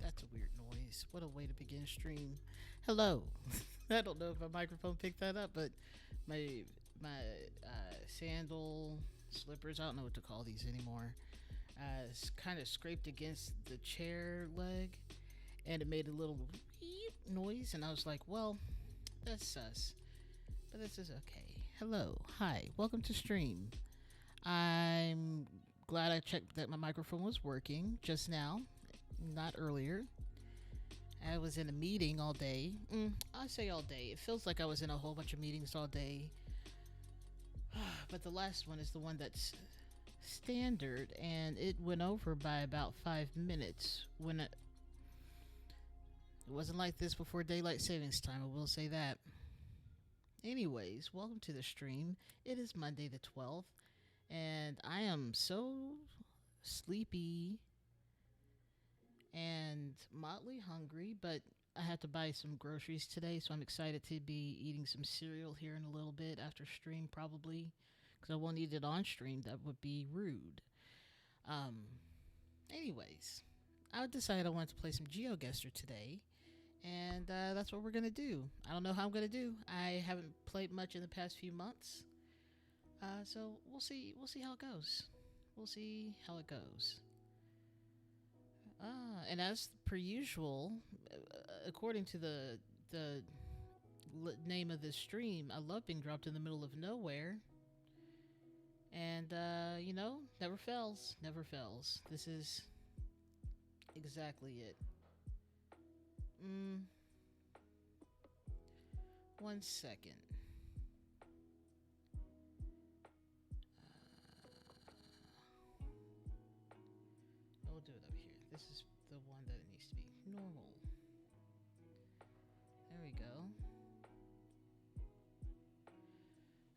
That's a weird noise. What a way to begin a stream. Hello. I don't know if my microphone picked that up, but my sandal slippers, I don't know what to call these anymore, kind of scraped against the chair leg and it made a little noise. And I was like, well, that's sus. But this is okay. Hello. Hi. Welcome to stream. I'm glad I checked that my microphone was working just now, not earlier. I was in a meeting all day. I say all day. It feels like I was in a whole bunch of meetings all day. But the last one is the one that's standard, and it went over by about 5 minutes. It wasn't like this before daylight savings time, I will say that. Anyways, welcome to the stream. It is Monday the 12th, and I am so sleepy and mildly hungry, but I had to buy some groceries today, so I'm excited to be eating some cereal here in a little bit after stream, probably, because I won't eat it on stream. That would be rude. Um, anyways, I decided I wanted to play some Geoguessr today, and that's what we're gonna do. I don't know how I'm gonna do. I haven't played much in the past few months, so we'll see. We'll see how it goes. We'll see how it goes. And as per usual, according to the name of this stream, I love being dropped in the middle of nowhere. And never fails, never fails. This is exactly it. Mm, 1 second. We'll do it over here. This is the one that it needs to be. Normal. There we go.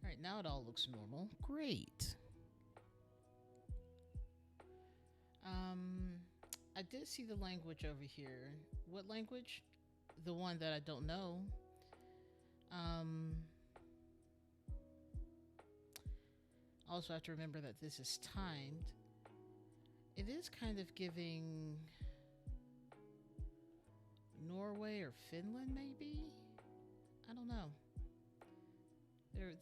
Alright, Alright, now it all looks normal. Great. I did see the language over here. What language? The one that I don't know. Also, I have to remember that this is timed. It is kind of giving Norway or Finland, maybe? I don't know.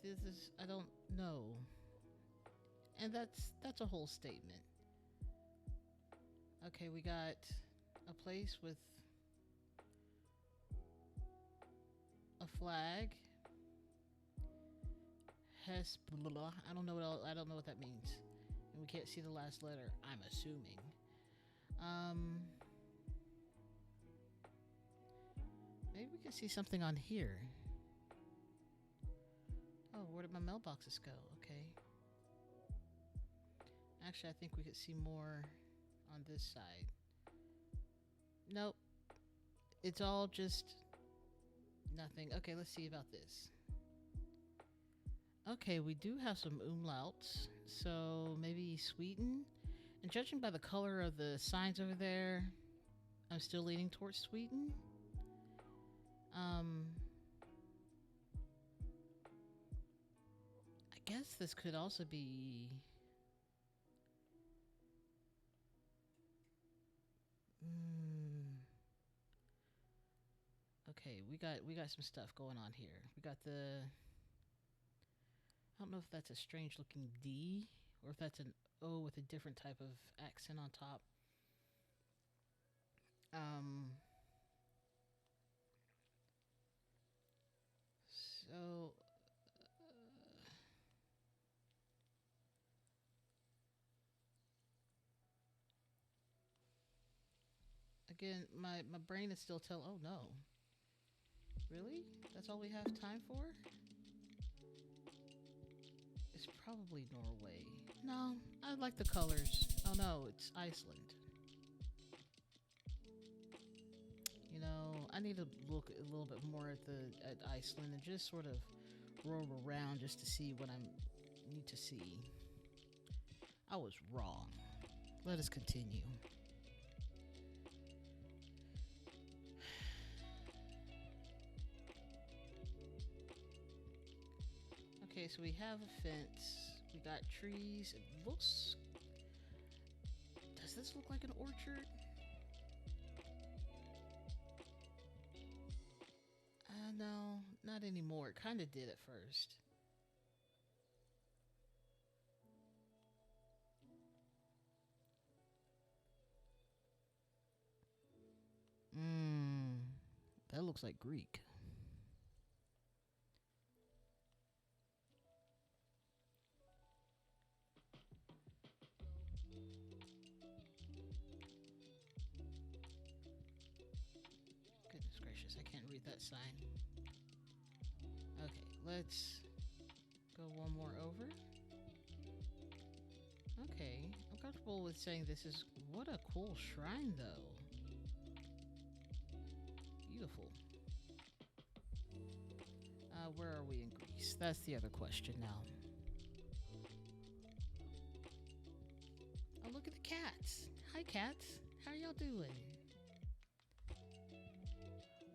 This is, I don't know. And that's a whole statement. Okay, we got a place with a flag. Hezbollah. I don't know what that means. And we can't see the last letter, I'm assuming. Maybe we can see something on here. Oh, where did my mailboxes go? Okay. Actually, I think we could see more on this side. Nope. It's all just nothing. Okay, let's see about this. Okay, we do have some umlauts. So maybe Sweden. And judging by the color of the signs over there, I'm still leaning towards Sweden. I guess this could also be okay, we got some stuff going on here. We got the, I don't know if that's a strange looking D or if that's an O with a different type of accent on top. So again, my brain is still telling. Oh no, really? That's all we have time for? It's probably Norway. No, I like the colors. Oh no, it's Iceland. You know, I need to look a little bit more at Iceland and just sort of roll around just to see what I need to see. I was wrong. Let us continue. Okay, so we have a fence. We got trees. It looks... Does this look like an orchard? No, not anymore. It kind of did at first. That looks like Greek. Goodness gracious, I can't read that sign. Okay, let's go one more over. Okay, I'm comfortable with saying this is... What a cool shrine, though. Beautiful. Where are we in Greece? That's the other question now. Oh, look at the cats. Hi, cats. How are y'all doing?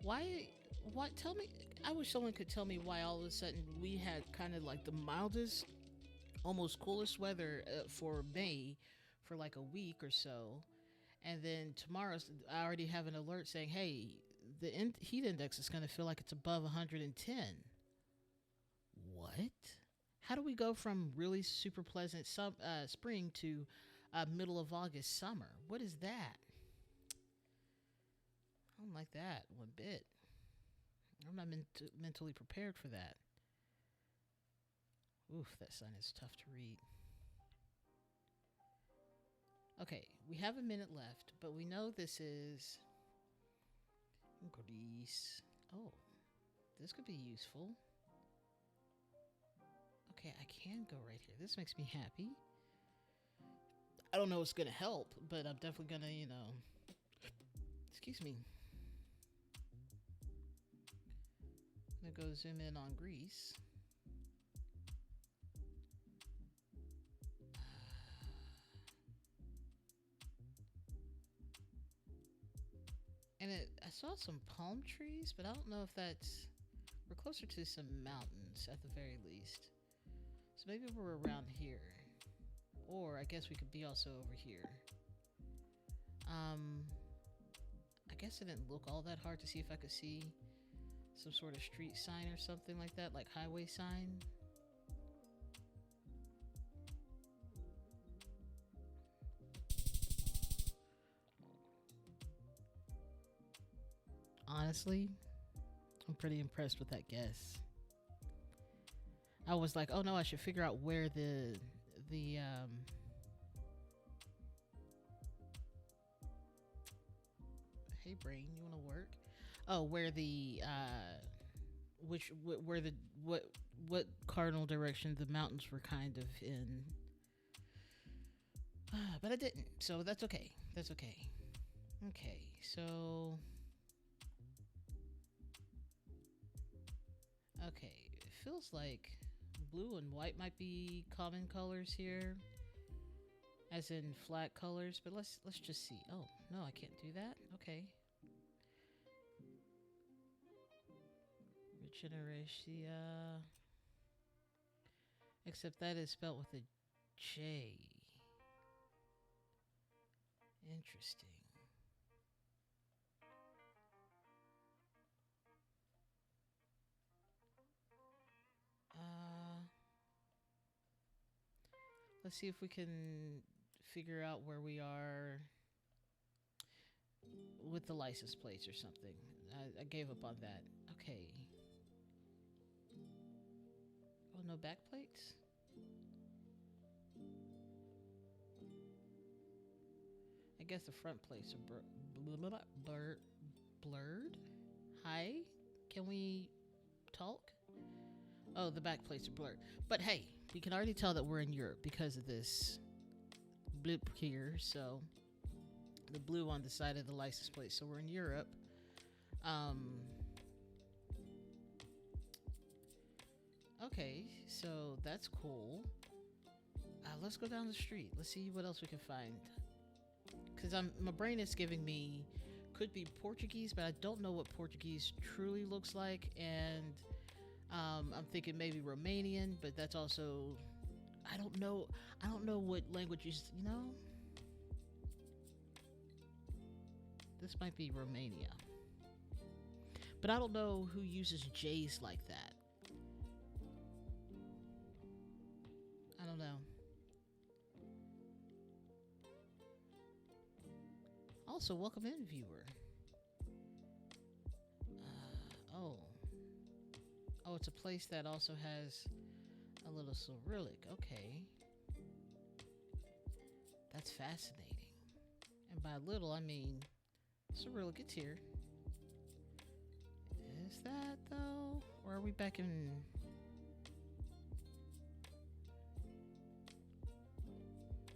What? Tell me. I wish someone could tell me why all of a sudden we had kind of like the mildest, almost coolest weather for May for like a week or so. And then tomorrow, I already have an alert saying, hey, the heat index is going to feel like it's above 110. What? How do we go from really super pleasant spring to middle of August summer? What is that? I don't like that one bit. I'm not mentally prepared for that. Oof, that sign is tough to read. Okay, we have a minute left, but we know this is Greece. Oh, this could be useful. Okay, I can go right here. This makes me happy. I don't know what's going to help, but I'm definitely going to, excuse me. I'm going to go zoom in on Greece. saw some palm trees, but I don't know if that's. We're closer to some mountains at the very least. So maybe we're around here. Or I guess we could be also over here. I guess it didn't look all that hard to see if I could see some sort of street sign or something like that, like highway sign. Honestly, I'm pretty impressed with that guess. I was like, oh no, I should figure out where the hey brain, you want to work? Oh, where the where the what cardinal direction the mountains were kind of in. But I didn't, so that's okay. That's okay. Okay, so okay, it feels like blue and white might be common colors here, as in flat colors. But let's just see. Oh no, I can't do that. Okay. Regeneration. Except that is spelled with a J. Interesting. Let's see if we can figure out where we are with the license plates or something. I gave up on that. Okay. Oh, no back plates? I guess the front plates are blurred. Hi? Can we talk? Oh, the back plates are blurred. But hey, we can already tell that we're in Europe because of this blip here. So the blue on the side of the license plate. So we're in Europe. Okay, so that's cool. Let's go down the street. Let's see what else we can find. Because my brain is giving me, could be Portuguese, but I don't know what Portuguese truly looks like. And I'm thinking maybe Romanian, but that's also, I don't know what languages, This might be Romania. But I don't know who uses J's like that. I don't know. Also, welcome in, viewer. Oh, it's a place that also has a little Cyrillic. Okay. That's fascinating. And by little, I mean Cyrillic, it's here. Is that, though? Or are we back in...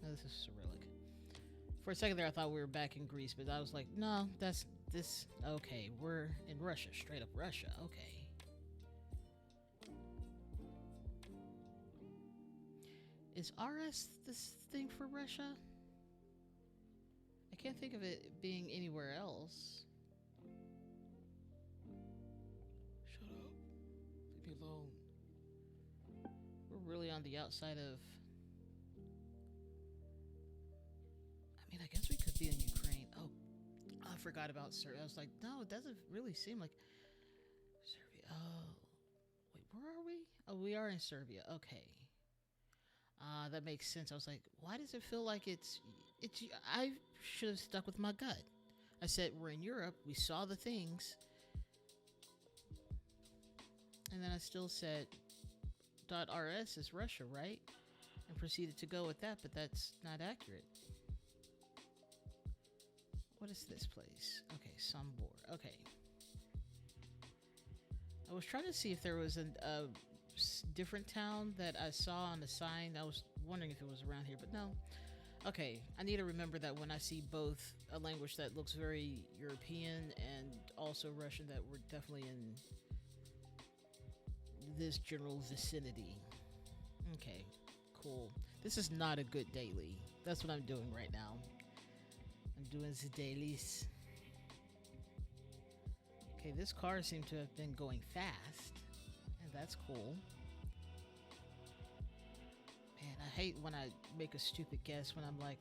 No, this is Cyrillic. For a second there, I thought we were back in Greece, but I was like, no, that's this. Okay, we're in Russia. Straight up Russia. Okay. Is RS this thing for Russia? I can't think of it being anywhere else. Shut up. Leave me alone. We're really on the outside of... I mean, I guess we could be in Ukraine. Oh, I forgot about Serbia. I was like, no, it doesn't really seem like Serbia. Oh, wait, where are we? Oh, we are in Serbia. Okay. That makes sense. I was like, why does it feel like it's, I should have stuck with my gut. I said, we're in Europe. We saw the things. And then I still said, .rs is Russia, right? And proceeded to go with that, but that's not accurate. What is this place? Okay, Sombor. Okay. I was trying to see if there was a different town that I saw on the sign. I was wondering if it was around here, but no. Okay, I need to remember that when I see both a language that looks very European and also Russian, that we're definitely in this general vicinity. Okay, cool. This is not a good daily. That's what I'm doing right now. I'm doing the dailies. Okay, this car seemed to have been going fast, and that's cool. Man, I hate when I make a stupid guess when I'm like,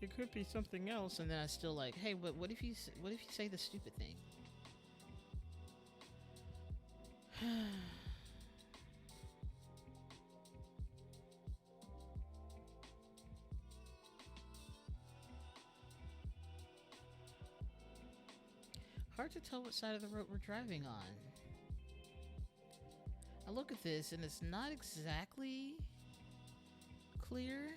it could be something else, and then I still like, hey, but what if you say the stupid thing? Hard to tell what side of the road we're driving on. I look at this and it's not exactly clear.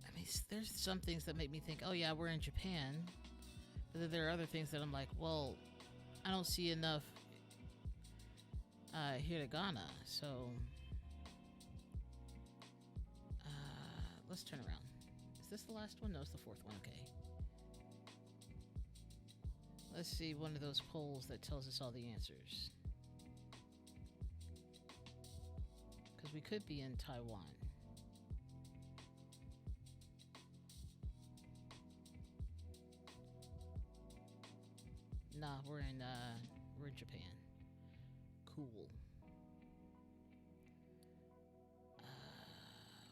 I mean, there's some things that make me think, oh yeah, we're in Japan. But then there are other things that I'm like, well, I don't see enough hiragana, so let's turn around. Is this the last one? No, it's the fourth one. Okay. Let's see one of those polls that tells us all the answers. Because we could be in Taiwan. Nah, we're in Japan. Cool.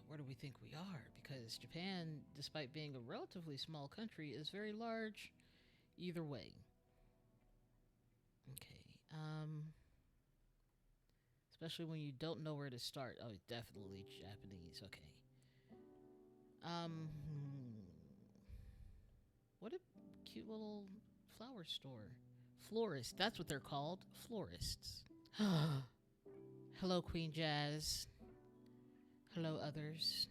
Where do we think we are? Because Japan, despite being a relatively small country, is very large either way. Okay. Especially when you don't know where to start. Oh, definitely Japanese. Okay. What a cute little flower store. Florist. That's what they're called. Florists. Hello, Queen Jazz. Hello, others.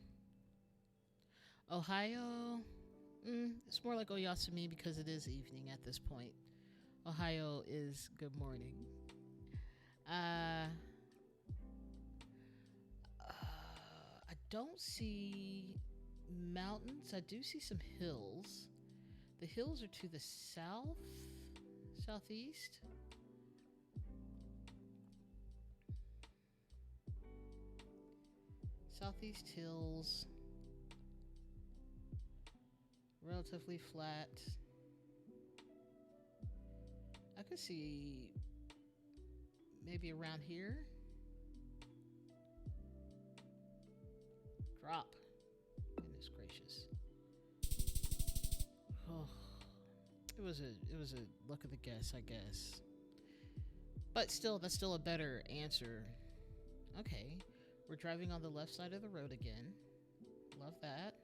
Ohio. It's more like Oyasumi because it is evening at this point. Ohio is good morning. I don't see mountains. I do see some hills. The hills are to the south, southeast. Southeast hills. Relatively flat. I could see maybe around here. Drop. Goodness gracious. Oh, it was a look at the guess, I guess. But still, that's still a better answer. Okay, we're driving on the left side of the road again. Love that.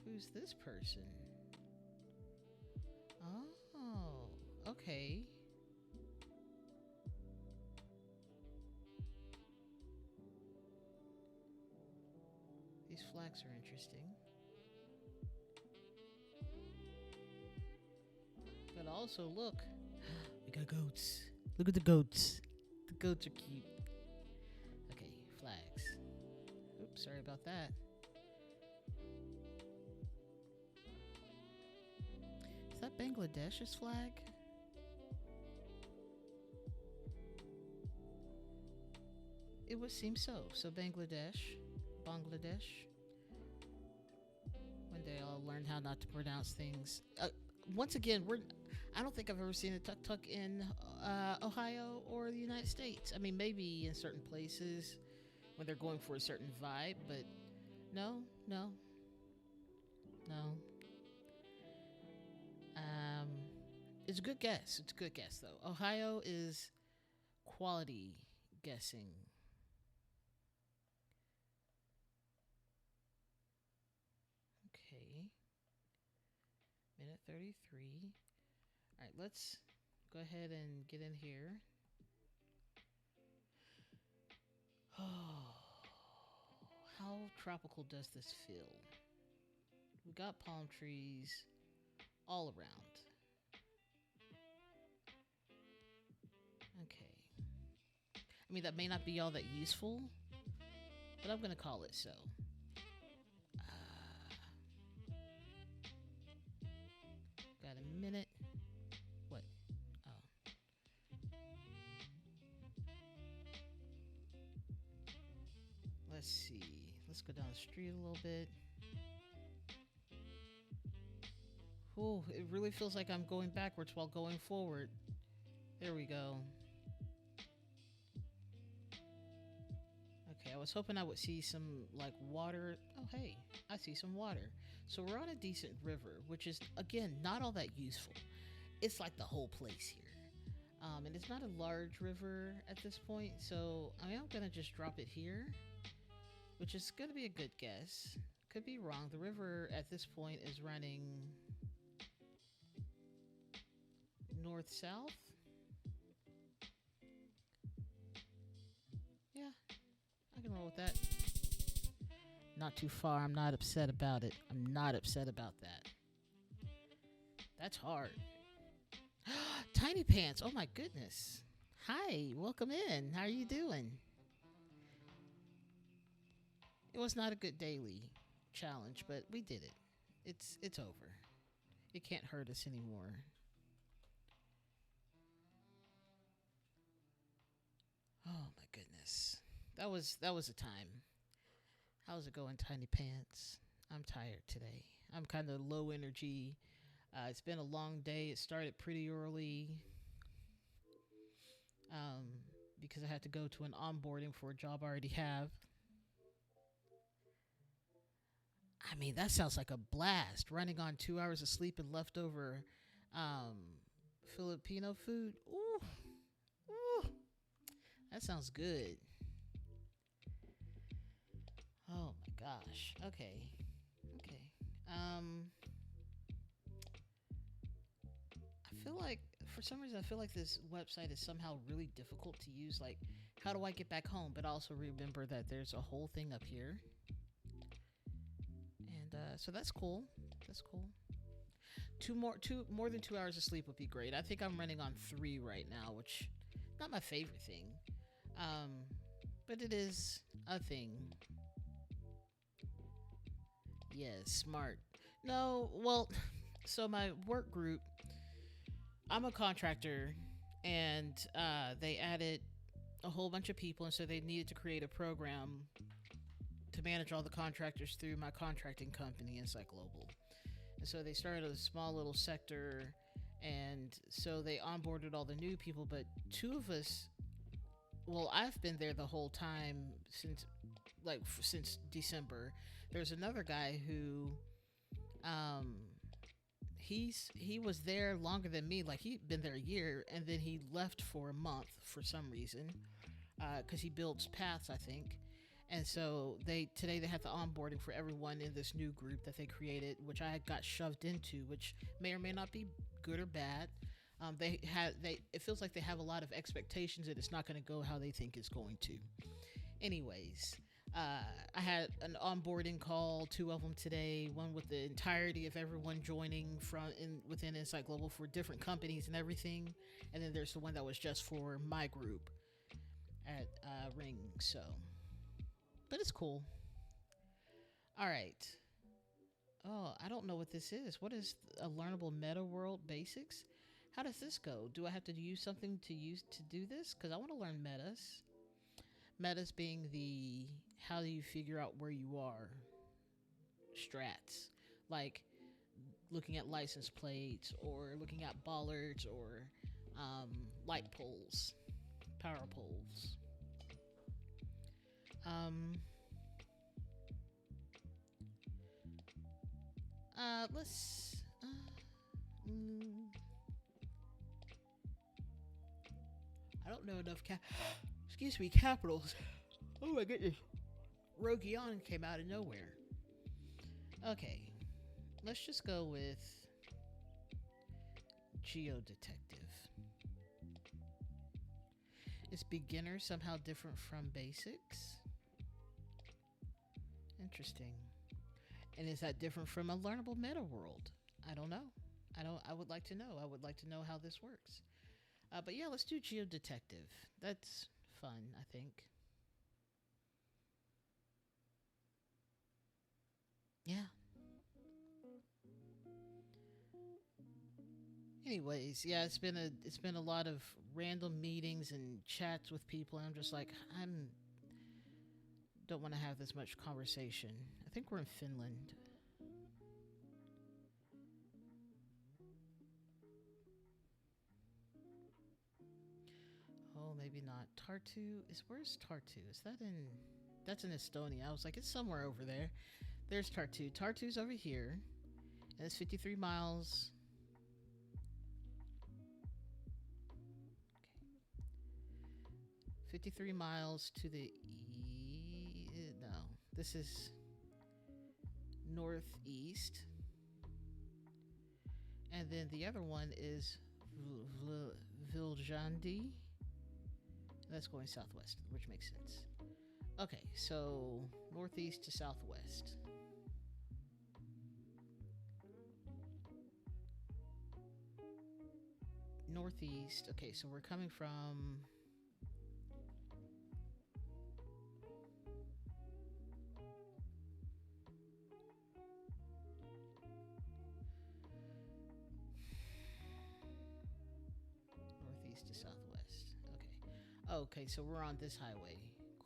Who's this person? Oh, okay. These flags are interesting. But also, look. We got goats. Look at the goats. The goats are cute. Okay, flags. Oops, sorry about that. Is that Bangladesh's flag? It would seem so. So Bangladesh. One day I'll learn how not to pronounce things. Once again, I don't think I've ever seen a tuk-tuk in Ohio or the United States. I mean, maybe in certain places when they're going for a certain vibe, but no. It's a good guess. It's a good guess, though. Ohio is quality guessing. Okay. Minute 33. All right, let's go ahead and get in here. Oh, how tropical does this feel? We got palm trees all around. Okay. I mean, that may not be all that useful, but I'm going to call it so. Got a minute. What? Oh. Let's see. Let's go down the street a little bit. Ooh, it really feels like I'm going backwards while going forward. There we go. Okay, I was hoping I would see some, like, water. Oh, hey, I see some water. So we're on a decent river, which is, again, not all that useful. It's like the whole place here. And it's not a large river at this point, so I am going to just drop it here, which is going to be a good guess. Could be wrong. The river at this point is running north-south. Yeah, I can roll with that. Not too far. I'm not upset about it. I'm not upset about that. That's hard. Tiny Pants. Oh my goodness. Hi, welcome in. How are you doing? It was not a good daily challenge, but we did it. It's over. It can't hurt us anymore. Oh my goodness. That was a time. How's it going, Tiny Pants? I'm tired today. I'm kind of low energy. It's been a long day. It started pretty early um, because I had to go to an onboarding for a job I already have. I mean, that sounds like a blast. Running on 2 hours of sleep and leftover Filipino food. Ooh, ooh, that sounds good. Oh my gosh. Okay. Okay. I feel like for some reason I feel like this website is somehow really difficult to use. Like, how do I get back home? But also remember that there's a whole thing up here, and so that's cool. That's cool. Two more than 2 hours of sleep would be great. I think I'm running on 3 right now, which not my favorite thing, um, but it is a thing. Yes, smart. No, well, so my work group, I'm a contractor, and they added a whole bunch of people, and so they needed to create a program to manage all the contractors through my contracting company, Insight Global. And so they started a small little sector, and so they onboarded all the new people, but two of us, well, I've been there the whole time since December. There's another guy who um he was there longer than me. Like, he'd been there a year, and then he left for a month for some reason, because he builds paths, I think. And so today they had the onboarding for everyone in this new group that they created, which I got shoved into, which may or may not be good or bad. It feels like they have a lot of expectations, and it's not going to go how they think it's going to. Anyways, I had an onboarding call, 2 of them today, one with the entirety of everyone joining within Insight Global for different companies and everything, and then there's the one that was just for my group at Ring. So, but it's cool. All right. Oh, I don't know what this is. What is a learnable meta world basics? How does this go? Do I have to use something to do this? Because I want to learn metas. Metas being the how do you figure out where you are strats, like looking at license plates or looking at bollards or light poles, power poles. Let's. I don't know enough excuse me, capitals. Oh my goodness. Rogion came out of nowhere. Okay. Let's just go with Geodetective. Is beginner somehow different from basics? Interesting. And is that different from a learnable meta world? I don't know. I would like to know. I would like to know how this works. But yeah, let's do Geodetective. That's fun, I think. Yeah. Anyways, yeah, it's been a lot of random meetings and chats with people, and I'm just like, I'm don't want to have this much conversation. I think we're in Finland. Oh, maybe not. Tartu is where's Tartu? Is that in? That's in Estonia. I was like, it's somewhere over there. There's Tartu. Tartu's over here, and it's 53 miles. Okay. 53 miles to the no. This is northeast, and then the other one is Viljandi. That's going southwest, which makes sense. Okay, so northeast to southwest. Northeast. Okay, so we're coming from northeast to southwest. Okay. Okay, so we're on this highway.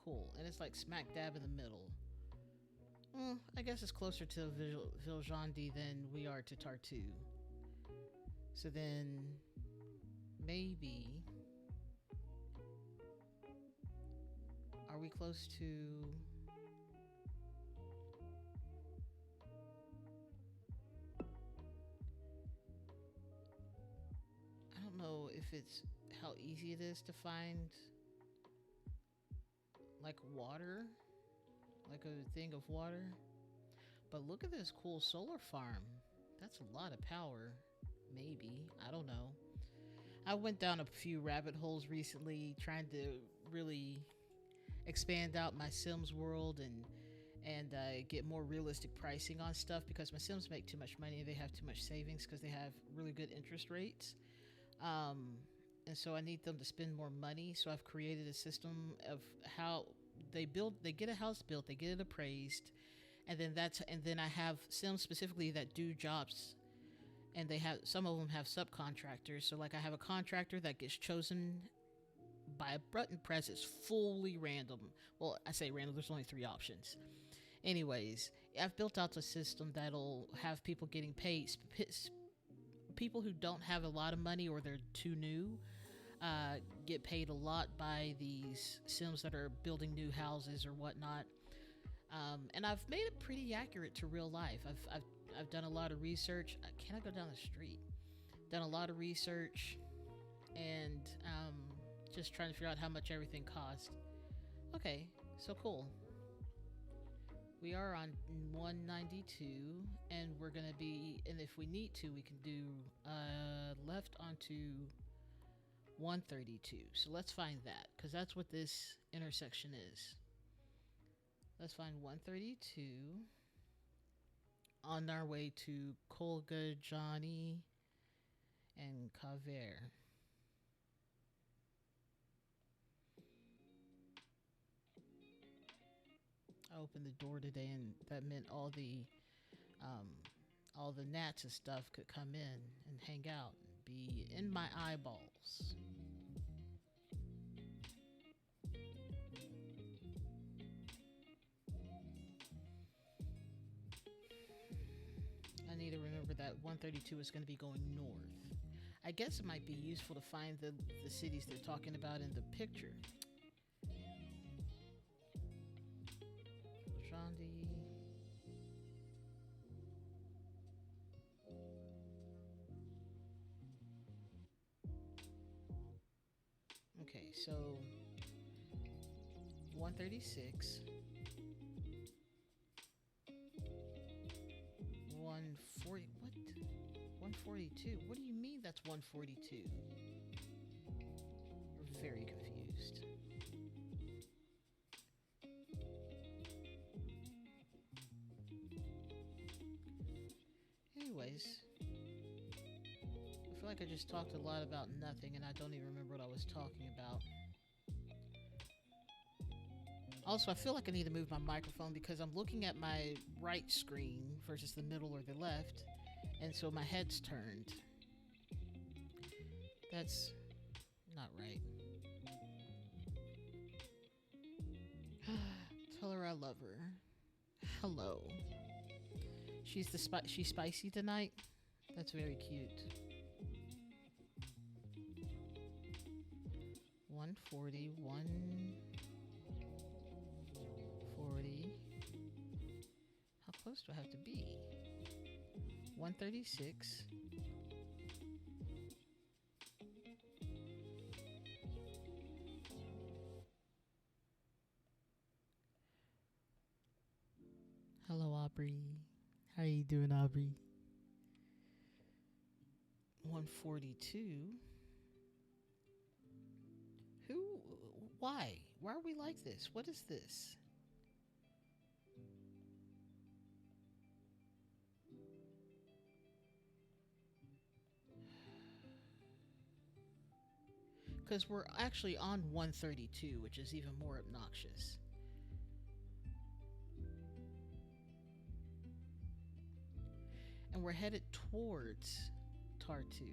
Cool. And it's like smack dab in the middle. I guess it's closer to Viljandi than we are to Tartu. So then maybe are we close to I don't know if it's how easy it is to find like water, like a thing of water. But look at this cool solar farm. That's a lot of power. Maybe. I don't know. I went down a few rabbit holes recently trying to really expand out my Sims world and get more realistic pricing on stuff because my Sims make too much money and they have too much savings because they have really good interest rates. And so I need them to spend more money. So I've created a system of how they get a house built, they get it appraised, and then I have Sims specifically that do jobs, and some of them have subcontractors. So like I have a contractor that gets chosen by a button press. It's fully random. Well, I say random. There's only 3 options. Anyways, I've built out a system that'll have people getting paid. People who don't have a lot of money or they're too new get paid a lot by these Sims that are building new houses or whatnot. And I've made it pretty accurate to real life. I've done a lot of research. Can I go down the street? Done a lot of research and just trying to figure out how much everything costs. Okay, so cool. We are on 192, and we're gonna be, and if we need to, we can do left onto 132. So let's find that, because that's what this intersection is. Let's find 132 on our way to Kolga, Johnny, and Kaver. I opened the door today, and that meant all the gnats and stuff could come in and hang out and be in my eyeballs. I need to remember that 132 is going to be going north. I guess it might be useful to find the cities they're talking about in the picture. Shandi. Okay, so 136. 140. What? 142. What do you mean that's 142? We're very confused. Anyways, I feel like I just talked a lot about nothing and I don't even remember what I was talking about. Also, I feel like I need to move my microphone because I'm looking at my right screen versus the middle or the left, and so my head's turned. That's not right. Tell her I love her. Hello. She's spicy tonight. That's very cute. 140, 140. How close do I have to be? 136. Hello, Aubrey. How are you doing, Aubrey? 142. Who? Why? Why are we like this? What is this? Because we're actually on 132, which is even more obnoxious. And we're headed towards Tartu.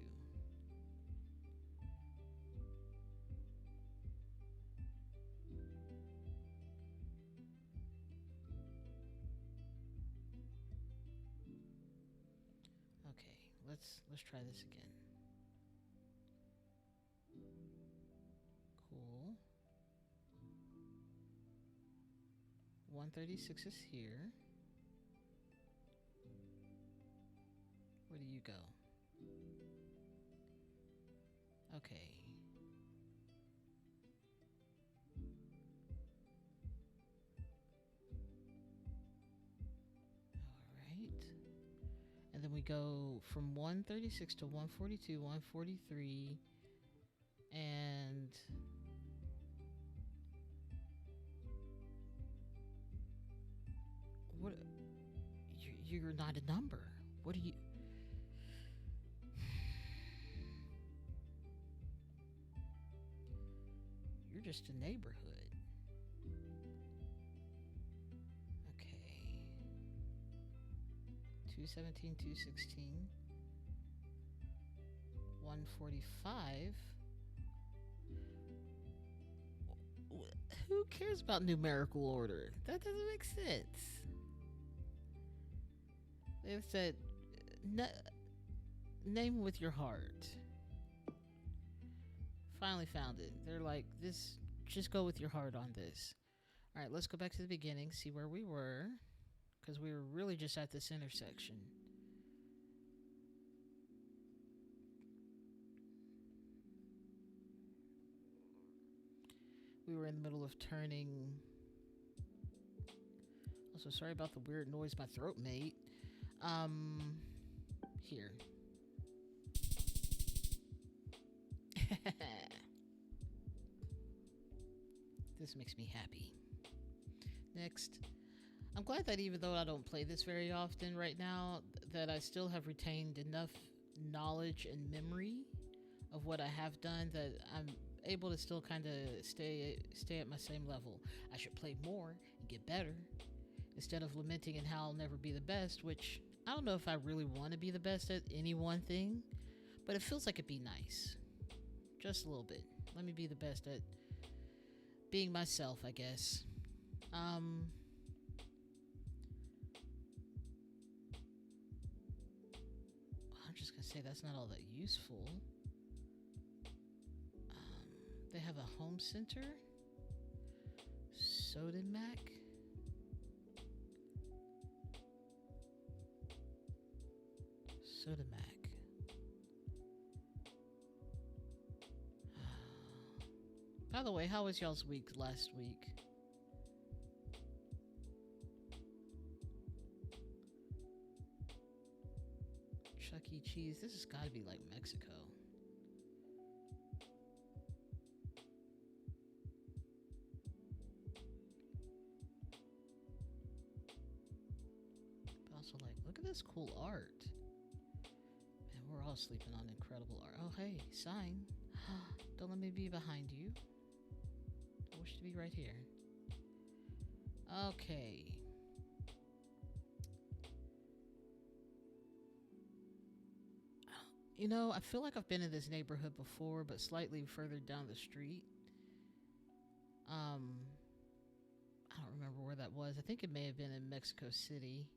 Okay, let's try this again. Cool. 136 is here. Where do you go? Okay. Alright. And then we go from 136 to 142, 143, and what? You're not a number. What are you? You're just a neighborhood. Okay. 217, 216, 145. Who cares about numerical order? That doesn't make sense. They've said, name with your heart. Finally found it. They're like, this, just go with your heart on this. All right, let's go back to the beginning, see where we were, because we were really just at this intersection. We were in the middle of turning. Also, sorry about the weird noise my throat made. Here. This makes me happy. Next. I'm glad that even though I don't play this very often right now, that I still have retained enough knowledge and memory of what I have done that I'm able to still kind of stay at my same level. I should play more and get better instead of lamenting in how I'll never be the best, which I don't know if I really want to be the best at any one thing, but it feels like it'd be nice. Just a little bit. Let me be the best at being myself, I guess. I'm just gonna say that's not all that useful. They have a home center. Sodimac. Sodimac. By the way, how was y'all's week last week? Chuck E. Cheese. This has got to be like Mexico. But also, like, look at this cool art. Man, we're all sleeping on incredible art. Oh, hey, sign. Don't let me be behind you. I wish to be right here. Okay. You know, I feel like I've been in this neighborhood before, but slightly further down the street. I don't remember where that was. I think it may have been in Mexico City.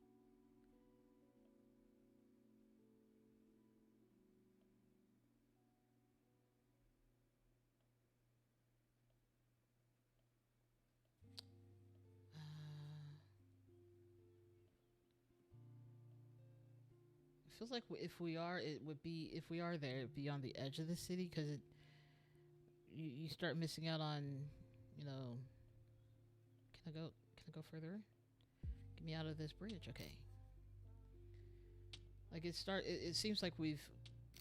It feels like if we are, it would be if we are there, it'd be on the edge of the city because you start missing out on, you know. Can I go? Can I go further? Get me out of this bridge. Okay. Like it seems like we've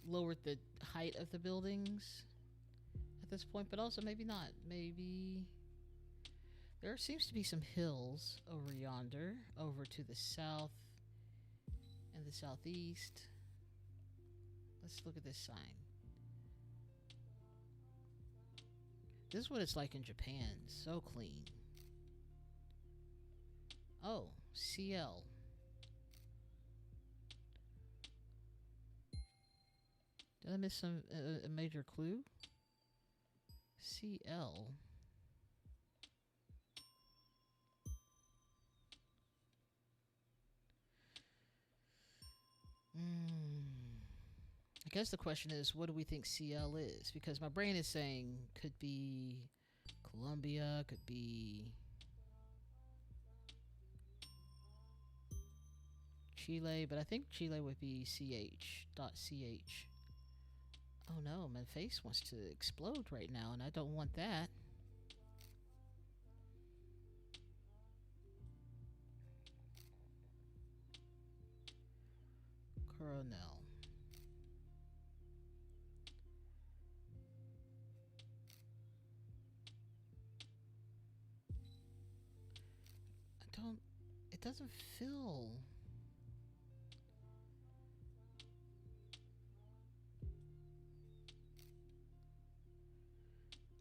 lowered the height of the buildings at this point, but also maybe not. Maybe there seems to be some hills over yonder, over to the south and the southeast. Let's look at this sign. This is what it's like in Japan. So clean. Oh, CL. Did I miss a major clue? CL. I guess the question is, what do we think CL is? Because my brain is saying could be Colombia, could be Chile, but I think Chile would be CH.CH. Oh no, my face wants to explode right now, and I don't want that. Coronel. It doesn't feel.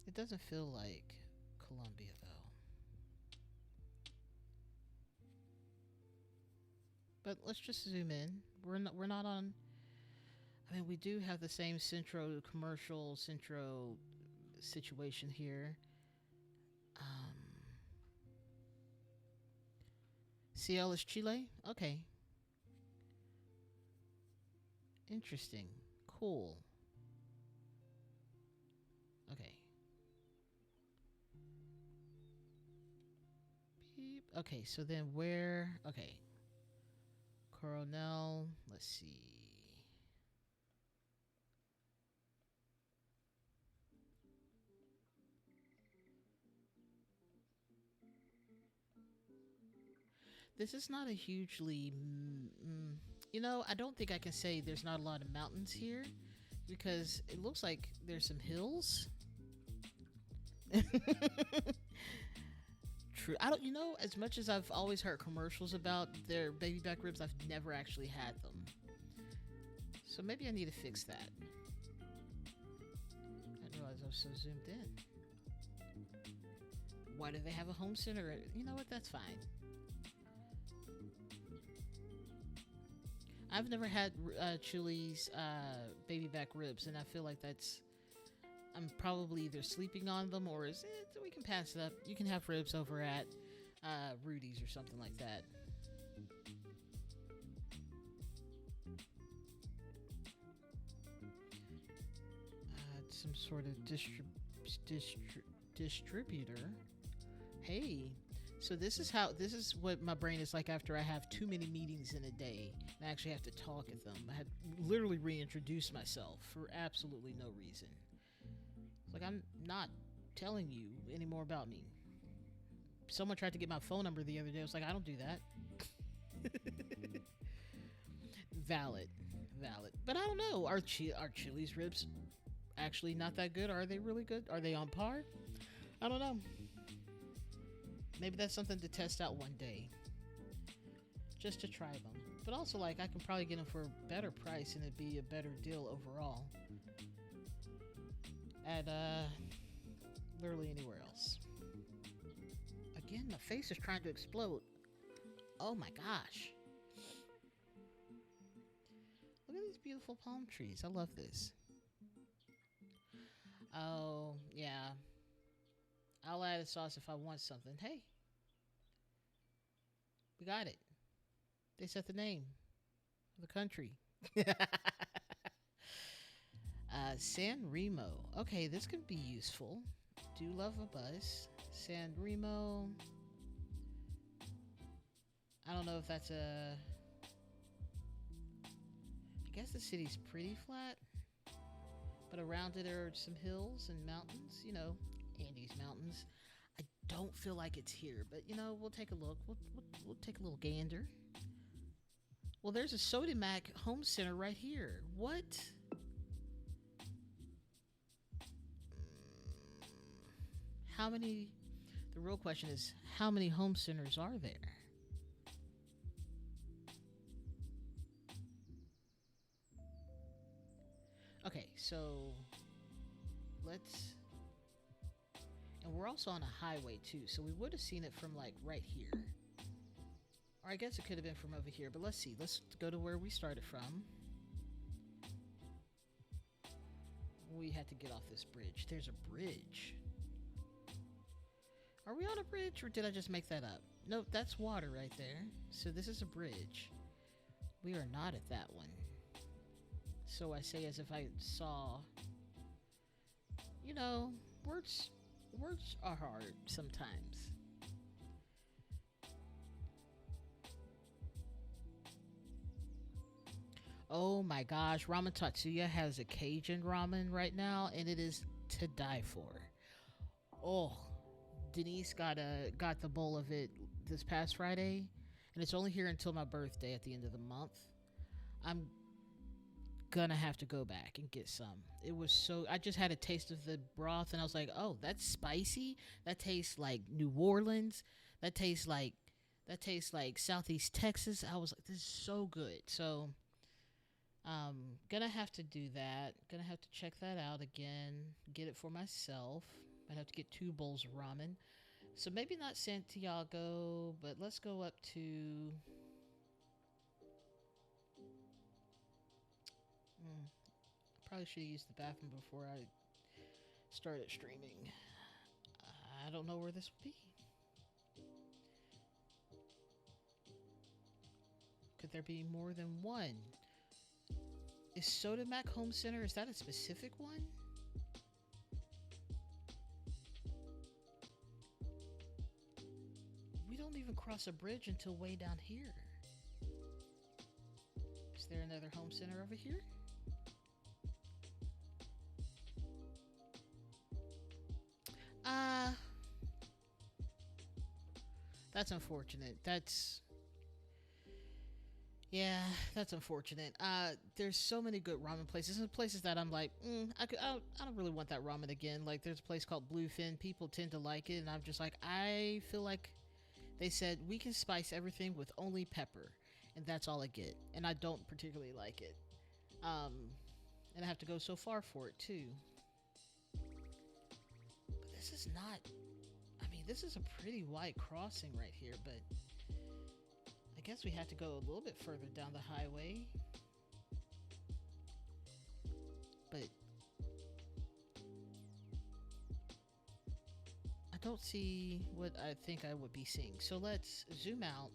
It doesn't feel like Colombia though. But let's just zoom in. We're not on. I mean, we do have the same commercial Centro situation here. CL is Chile? Okay. Interesting. Cool. Okay. Beep. Okay, so then where? Okay. Coronel. Let's see. This is not a hugely. I don't think I can say there's not a lot of mountains here because it looks like there's some hills. True. I don't. As much as I've always heard commercials about their baby back ribs, I've never actually had them. So maybe I need to fix that. I didn't realize I was so zoomed in. Why do they have a home center? You know what? That's fine. I've never had Chili's baby back ribs, and I feel like I'm probably either sleeping on them or we can pass it up. You can have ribs over at Rudy's or something like that. Some sort of distributor. Hey. So this is what my brain is like after I have too many meetings in a day and I actually have to talk at them. I had literally reintroduced myself for absolutely no reason. It's like I'm not telling you any more about me. Someone tried to get my phone number the other day. I was like, I don't do that. Valid. But I don't know. Are Chili's ribs actually not that good? Are they really good? Are they on par? I don't know. Maybe that's something to test out one day. Just to try them. But also, I can probably get them for a better price and it'd be a better deal overall. At, literally anywhere else. Again, my face is trying to explode. Oh my gosh. Look at these beautiful palm trees. I love this. Oh, yeah. I'll add a sauce if I want something. Hey. We got it. They set the name of the country. San Remo. Okay, this could be useful. Do love a buzz. San Remo. I don't know if that's a. I guess the city's pretty flat, but around it are some hills and mountains. You know, Andes Mountains. I don't feel like it's here, but you know, we'll take a look. We'll take a little gander. Well, there's a Sodimac Home Center right here. What? How many? The real question is, how many home centers are there? Okay, so let's. And we're also on a highway too, so we would have seen it from like right here. Or I guess it could have been from over here, but let's see. Let's go to where we started from. We had to get off this bridge. There's a bridge. Are we on a bridge or did I just make that up? Nope, that's water right there. So this is a bridge. We are not at that one. So I say as if I saw. You know, words are hard sometimes. Oh my gosh, Ramen Tatsuya has a Cajun ramen right now, and it is to die for. Oh, Denise got the bowl of it this past Friday, and it's only here until my birthday at the end of the month. I'm gonna have to go back and get some. It was so. I just had a taste of the broth, and I was like, "Oh, that's spicy. That tastes like New Orleans. That tastes like Southeast Texas." I was like, "This is so good." So gonna have to do that. Gonna have to check that out again. Get it for myself. I'd have to get 2 bowls of ramen. So maybe not Santiago, but let's go up to. Probably should have used the bathroom before I started streaming. I don't know where this will be. Could there be more than one? Is Sodimac Home Center, is that a specific one? We don't even cross a bridge until way down here. Is there another home center over here? That's unfortunate. Yeah, that's unfortunate. There's so many good ramen places and places that I'm like, I don't really want that ramen again. Like, there's a place called Bluefin. People tend to like it, and I'm just like, I feel like they said we can spice everything with only pepper, and that's all I get, and I don't particularly like it. And I have to go so far for it too. But this is not. I mean, this is a pretty wide crossing right here, but. I guess we have to go a little bit further down the highway. But I don't see what I think I would be seeing. So let's zoom out.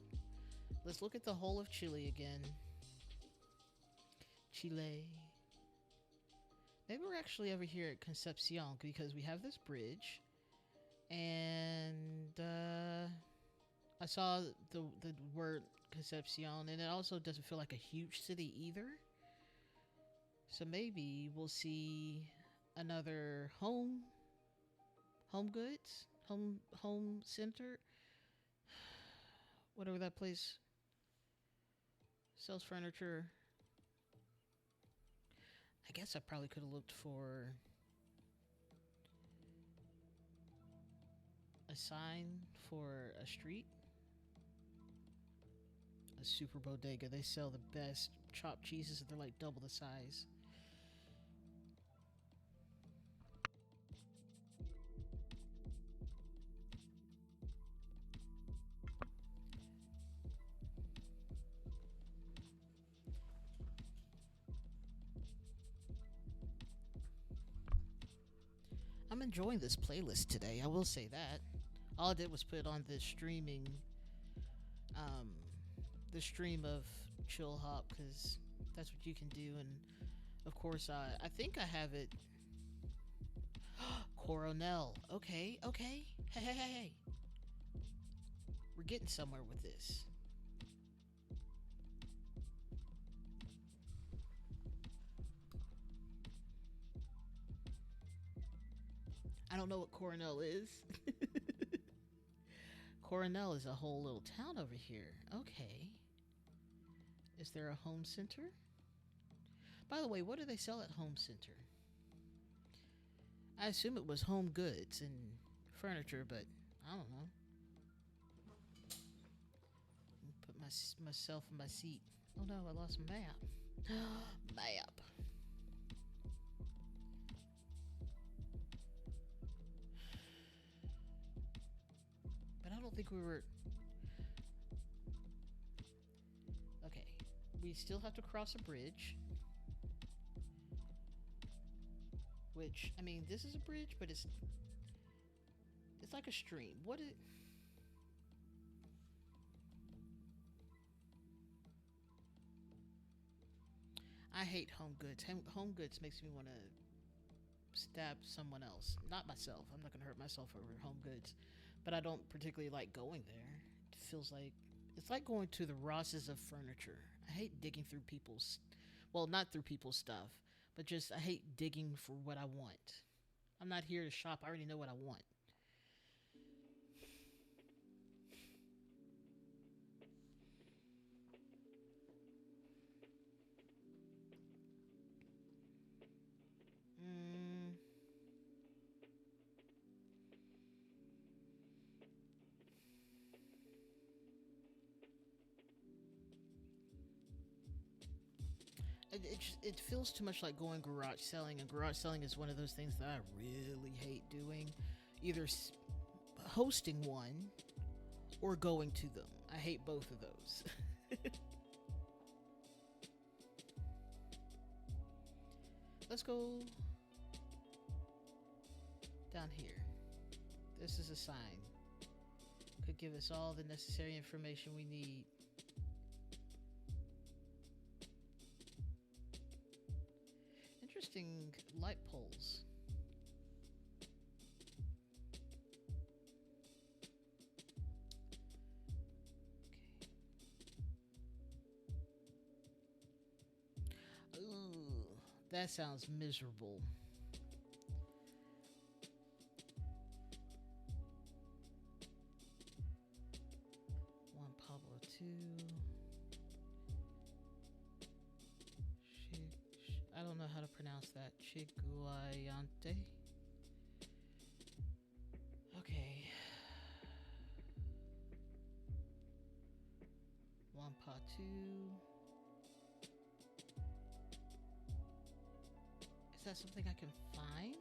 Let's look at the whole of Chile again. Chile. Maybe we're actually over here at Concepcion because we have this bridge. And I saw the word Concepcion, and it also doesn't feel like a huge city either. So maybe we'll see another home goods, home center, whatever that place sells furniture. I guess I probably could have looked for a sign for a street. A super bodega. They sell the best chopped cheeses, and they're like double the size. I'm enjoying this playlist today, I will say that. All I did was put on this streaming um, the stream of chill hop because that's what you can do. And of course, I think I have it. Coronel. Okay, okay. Hey, hey, hey, hey. We're getting somewhere with this. I don't know what Coronel is. Coronel is a whole little town over here. Okay. Is there a home center? By the way, what do they sell at Home Center? I assume it was home goods and furniture, but I don't know. Put myself in my seat. Oh no, I lost my map. Map. But I don't think we were. Okay. We still have to cross a bridge. Which, I mean, this is a bridge, but it's like a stream. What it? I hate home goods. Home goods makes me want to stab someone else, not myself. I'm not gonna hurt myself over home goods, but I don't particularly like going there. It feels like it's like going to the Rosses of furniture. I hate digging through people's, well, not through people's stuff, but just I hate digging for what I want. I'm not here to shop. I already know what I want. Mm, it feels too much like going garage selling, and garage selling is one of those things that I really hate doing. Either hosting one or going to them. I hate both of those. Let's go down here. This is a sign. Could give us all the necessary information we need. Interesting light poles. Okay. Ooh, that sounds miserable. Juan Pablo 2. I don't know how to pronounce that. Chiguayante. Okay. Wampa 2. Is that something I can find?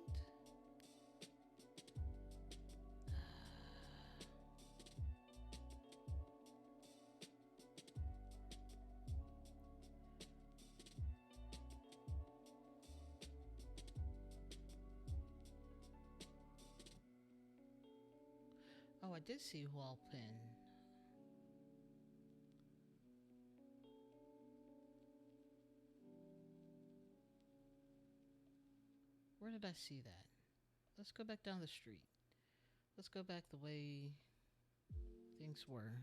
Oh, I did see Walpin. Where did I see that? Let's go back down the street. Let's go back the way things were.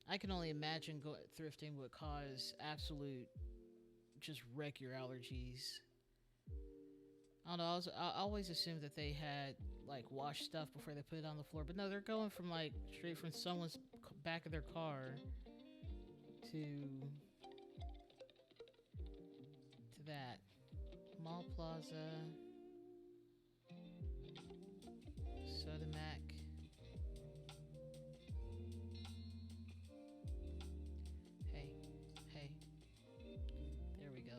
I can only imagine thrifting would cause absolute, just wreck your allergies. I don't know. I always assumed that they had like wash stuff before they put it on the floor, but no, they're going from like straight from someone's back of their car to that. Mall Plaza, Sodimac. Hey, hey. There we go.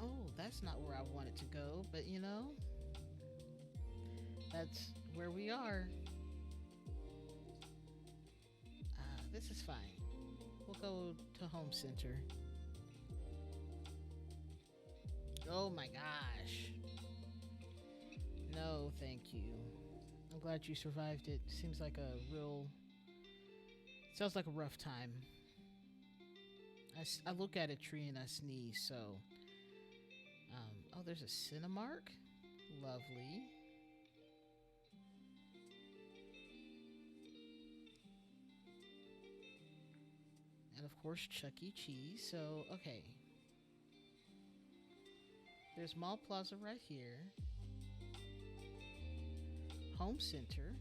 Oh, that's not where I wanted to go, but you know, that's where we are. This is fine. We'll go to Home Center. Oh my gosh. No, thank you. I'm glad you survived it. Seems like a real. Sounds like a rough time. I look at a tree and I sneeze, so. Oh, there's a Cinemark? Lovely. And of course, Chuck E. Cheese. So, okay. There's Mall Plaza right here. Home Center.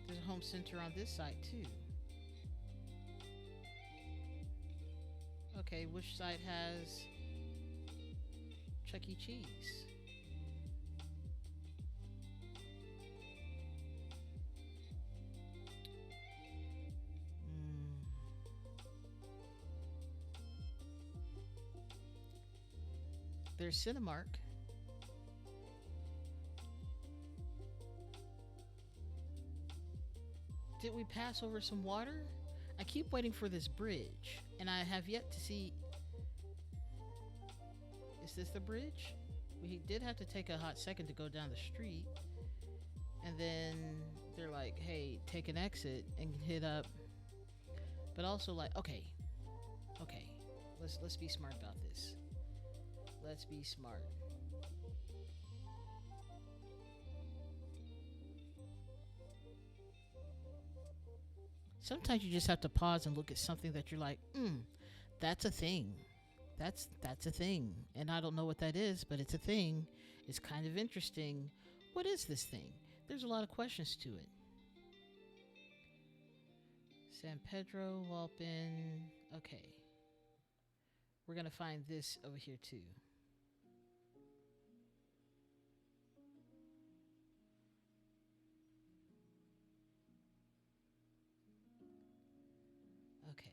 There's a home center on this side too. Okay, which side has Chuck E. Cheese? Mm. There's Cinemark. Did we pass over some water? I keep waiting for this bridge, and I have yet to see. Is this the bridge? We did have to take a hot second to go down the street, and then they're like, "Hey, take an exit and hit up." But also, like, okay, let's be smart about this. Let's be smart. Sometimes you just have to pause and look at something that you're like, that's a thing. That's a thing. And I don't know what that is, but it's a thing. It's kind of interesting. What is this thing? There's a lot of questions to it. San Pedro, Walpin. Okay. We're going to find this over here too. Okay.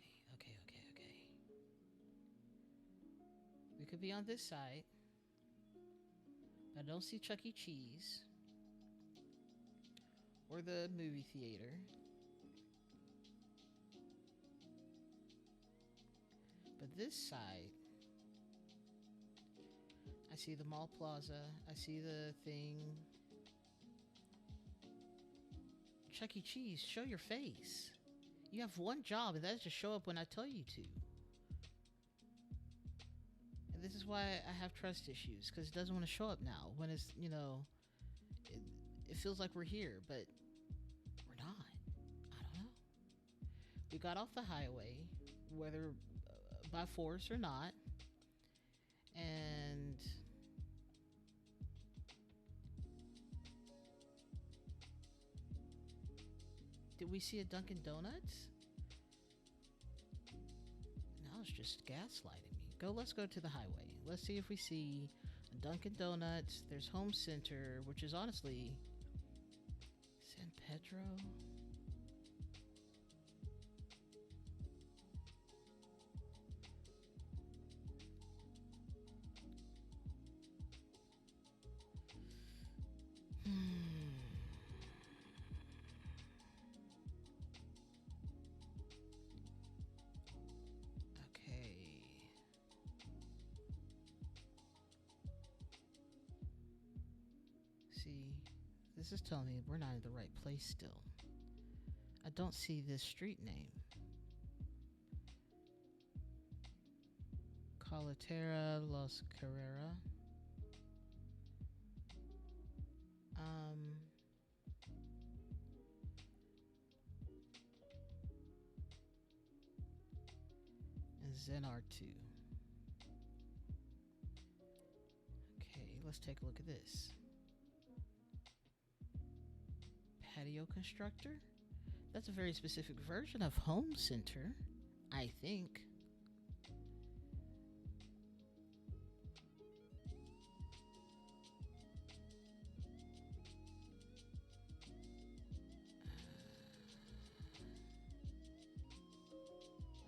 We could be on this side. I don't see Chuck E. Cheese or the movie theater. But this side, I see the Mall Plaza. I see the thing. Chuck E. Cheese, show your face. You have one job, and that's to show up when I tell you to. And this is why I have trust issues, because it doesn't want to show up now. When it's, it feels like we're here, but we're not. I don't know. We got off the highway, whether by force or not. And did we see a Dunkin' Donuts? No, it's just gaslighting me. Let's go to the highway. Let's see if we see a Dunkin' Donuts. There's Home Center, which is honestly San Pedro. See, this is telling me we're not in the right place still. I don't see this street name. Coletera Los Carrera. And Zenar 2. Okay, let's take a look at this. Patio constructor? That's a very specific version of home center, I think.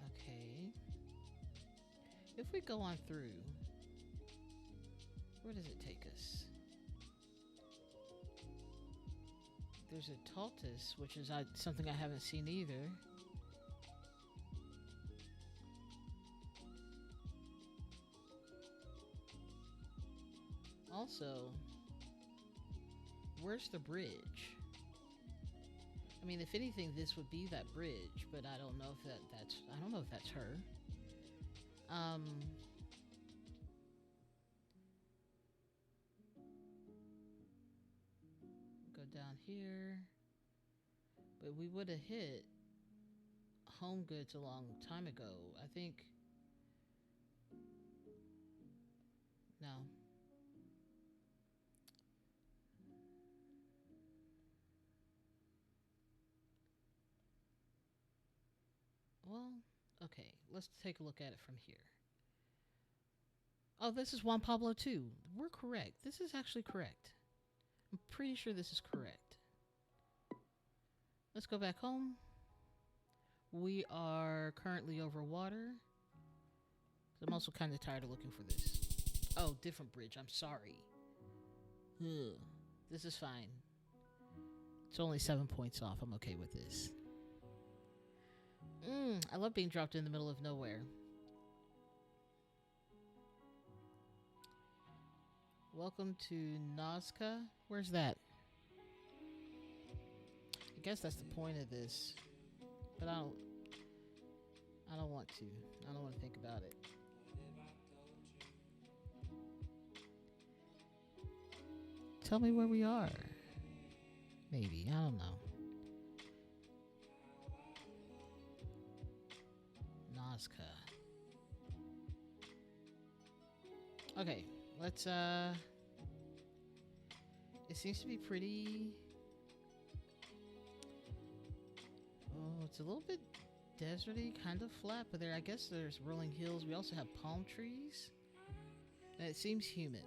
Okay. If we go on through, where does it take us? There's a Taltus, which is something I haven't seen either. Also, Where's the bridge? I mean, if anything, this would be that bridge, but I don't know if I don't know if that's her. Go down here. But we would have hit Home Goods a long time ago. I think. No. Well, okay. Let's take a look at it from here. Oh, this is Juan Pablo too. We're correct. This is actually correct. I'm pretty sure this is correct. Let's go back home. We are currently over water. I'm also kind of tired of looking for this. Oh, different bridge. I'm sorry. Ugh. This is fine. It's only 7 points off. I'm okay with this. I love being dropped in the middle of nowhere. Welcome to Nazca. Where's that? I guess that's the point of this. But I don't want to. I don't want to think about it. Tell me where we are. Maybe. I don't know. Nazca. Okay. Let's, it seems to be pretty... Oh, it's a little bit deserty, kind of flat, but I guess there's rolling hills. We also have palm trees. And it seems humid.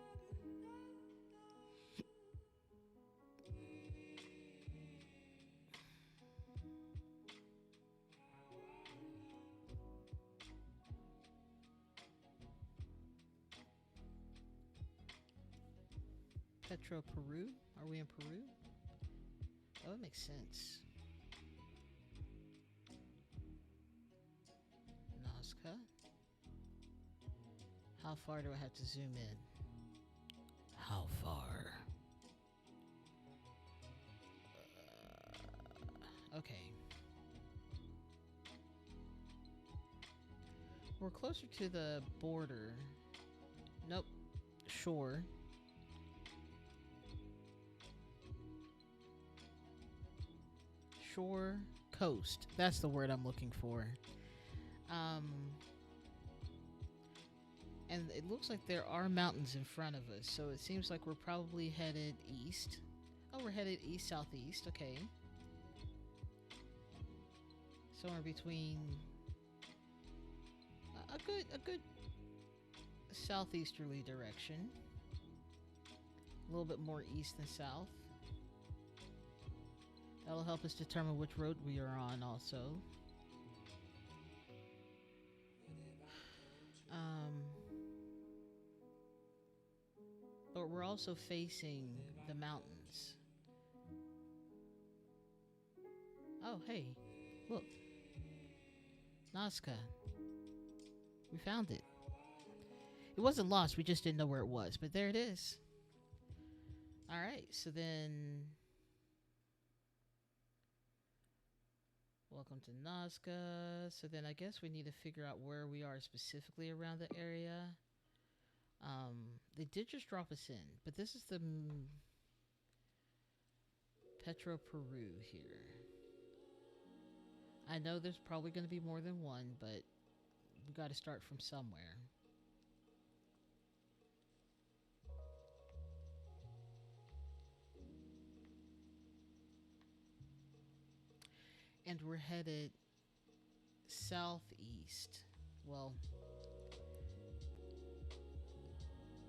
Petro, Peru? Are we in Peru? Oh, it makes sense. Nazca. How far do I have to zoom in? How far? Okay. We're closer to the border. Nope. Shore. Shore, coast. That's the word I'm looking for. And it looks like there are mountains in front of us, so it seems like we're probably headed east. Oh, we're headed east, southeast. Okay. Somewhere between a good southeasterly direction. A little bit more east than south. That'll help us determine which road we are on also. But we're also facing the mountains. Oh, hey, look. Nazca. We found it. It wasn't lost, we just didn't know where it was, but there it is. Alright, so then... Welcome to Nazca. So then I guess we need to figure out where we are specifically around the area. They did just drop us in, but this is the Petro, Peru here. I know there's probably going to be more than one, but we got to start from somewhere. And we're headed southeast. Well,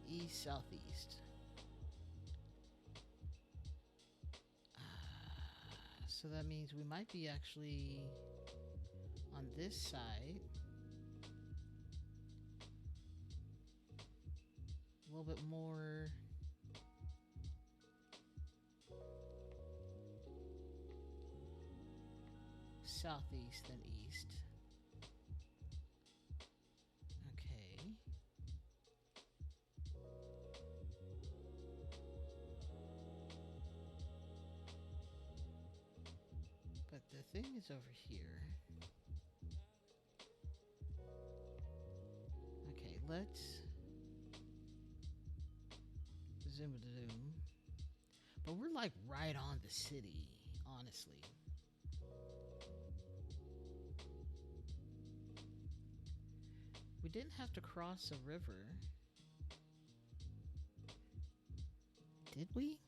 east, southeast. So that means we might be actually on this side. A little bit more southeast than east. Okay. it's over here. Okay, let's zoom. But we're like right on the city, honestly. We didn't have to cross a river. Did we?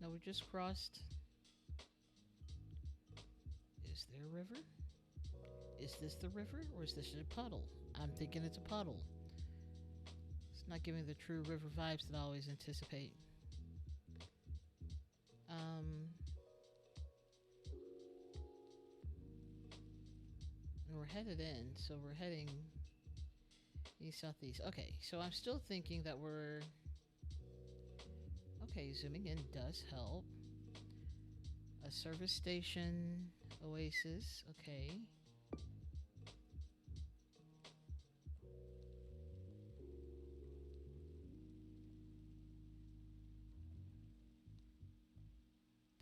No, we just crossed. Is there a river? Is this the river or is this a puddle? I'm thinking it's a puddle. It's not giving the true river vibes that I always anticipate. And we're headed in, so we're heading east, southeast. Okay, so I'm still thinking that we're... Okay, zooming in does help. A service station, oasis, okay.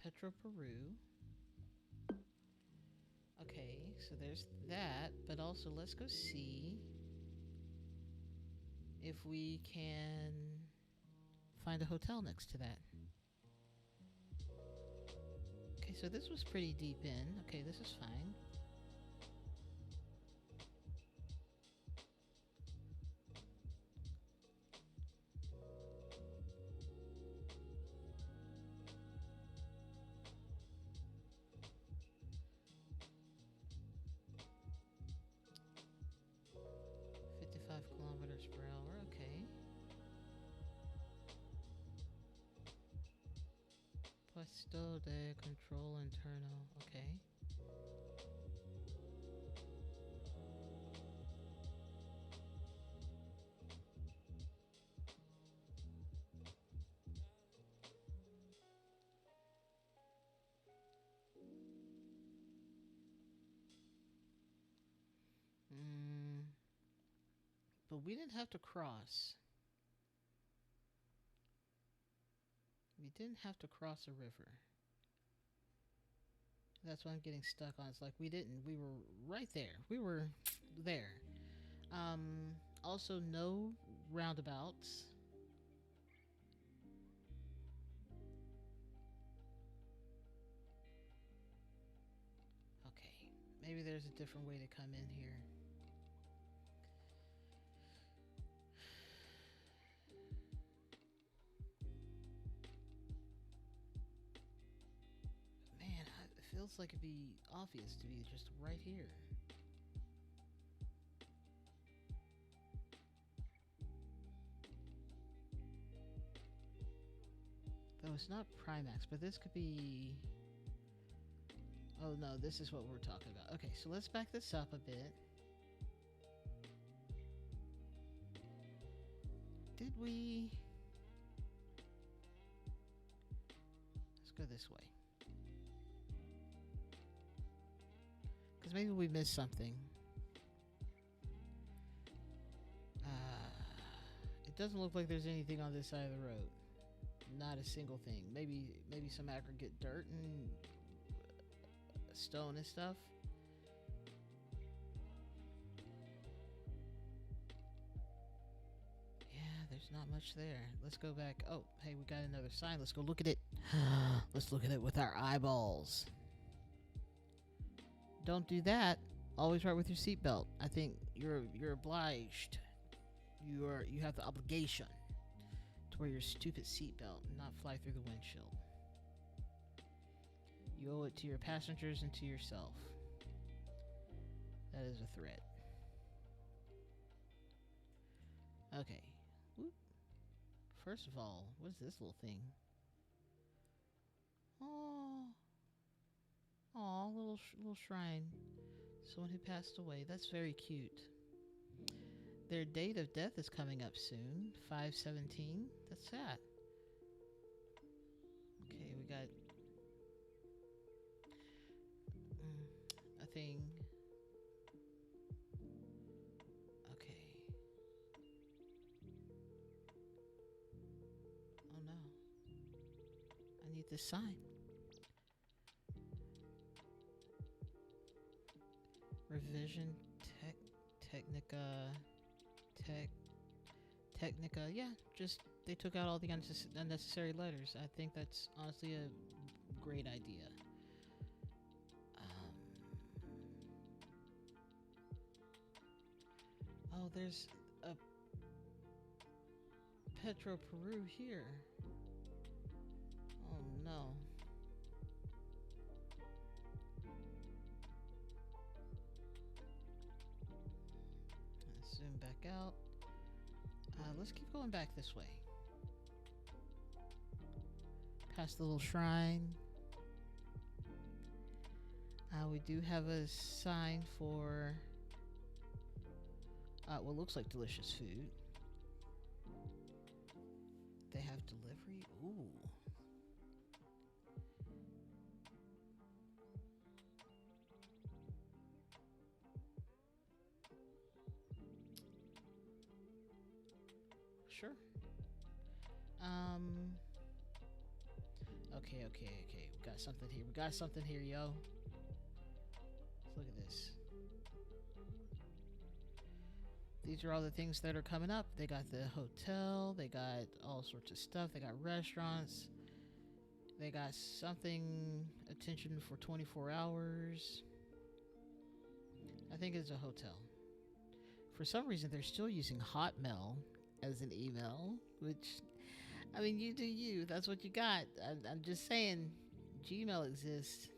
Petro Peru. Okay, so there's that, but also let's go see if we can find a hotel next to that. Okay, so this was pretty deep in. Okay, this is fine. Kilometers per hour, okay. Puesto de control internal, okay. But we didn't have to cross. We didn't have to cross a river. That's what I'm getting stuck on. It's like we didn't. We were right there. We were there. Also, no roundabouts. Okay. Maybe there's a different way to come in here. Feels like it'd be obvious to be just right here. Though it's not Primax, but this could be... Oh no, this is what we're talking about. Okay, so let's back this up a bit. Did we... Let's go this way. Because maybe we missed something. It doesn't look like there's anything on this side of the road. Not a single thing. Maybe some aggregate dirt and stone and stuff. Yeah, there's not much there. Let's go back. Oh, hey, we got another sign. Let's go look at it. Let's look at it with our eyeballs. Don't do that. Always ride with your seatbelt. I think you're obliged. You have the obligation to wear your stupid seatbelt and not fly through the windshield. You owe it to your passengers and to yourself. That is a threat. Okay. Whoop. First of all, what is this little thing? Oh, little shrine. Someone who passed away. That's very cute. Their date of death is coming up soon. 5/17. That's sad. Okay, we got a thing. Okay. Oh no. read this sign. Revision Technica Tech Technica. Yeah, just they took out all the unnecessary letters. I think that's honestly a great idea. Oh, there's a Petro Peru here. Oh no. Zoom back out. Let's keep going back this way. Past the little shrine. We do have a sign for what looks like delicious food. They have delivery. Ooh. Sure. Okay. We got something here. Yo. Let's look at this. These are all the things that are coming up. They got the hotel. They got all sorts of stuff. They got restaurants. They got something, attention for 24 hours. I think it's a hotel. For some reason, they're still using Hotmail as an email, which, I mean, you do you. That's what you got. I'm just saying, Gmail exists.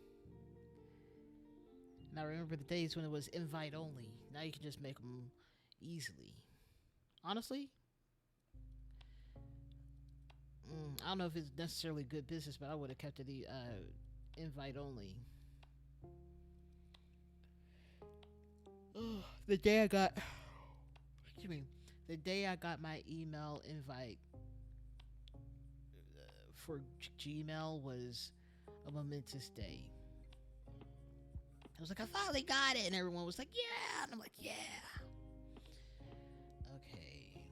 And I remember the days when it was invite only. Now you can just make them easily. Honestly, I don't know if it's necessarily good business, but I would have kept it invite only. The day I got, excuse me, the day I got my email invite for Gmail was a momentous day. I was like, I finally got it, and everyone was like, yeah, and I'm like, yeah. Okay.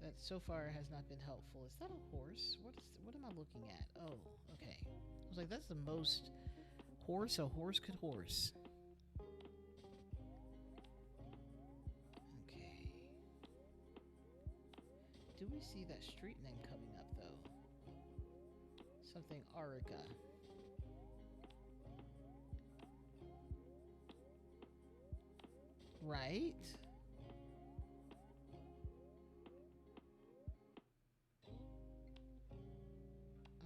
That so far has not been helpful. Is that a horse? What am I looking at? Oh, okay. I was like, that's the most horse a horse could horse. Okay. Do we see that street name coming up though? Something Arica. Right?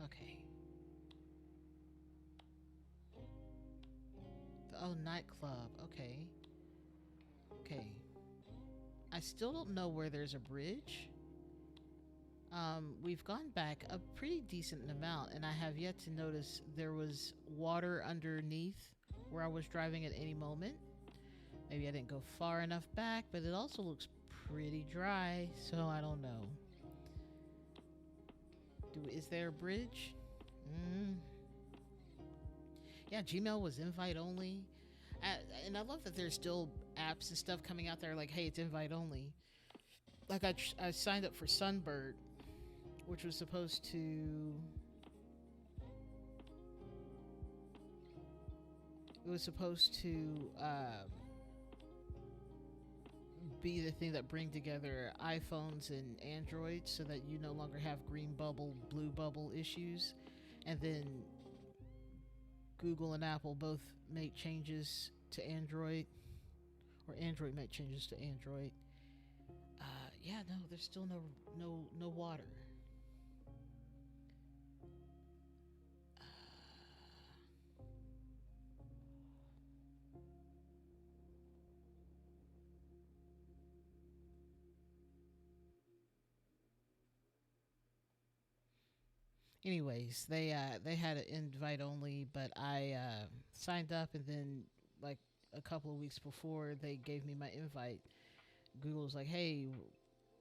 Okay. Oh, nightclub. Okay. I still don't know where there's a bridge. We've gone back a pretty decent amount, and I have yet to notice there was water underneath where I was driving at any moment. Maybe I didn't go far enough back, but it also looks pretty dry, so I don't know. Is there a bridge? Yeah, Gmail was invite only. And I love that there's still apps and stuff coming out there like, hey, it's invite only. Like I signed up for Sunbird, which was supposed to... be the thing that bring together iPhones and Androids so that you no longer have green bubble, blue bubble issues. And then Google and Apple both make changes to Android, or Android make changes to Android. Yeah, no, there's still no water. Anyways, they had an invite only, but I signed up, and then like a couple of weeks before they gave me my invite, Google was like, hey,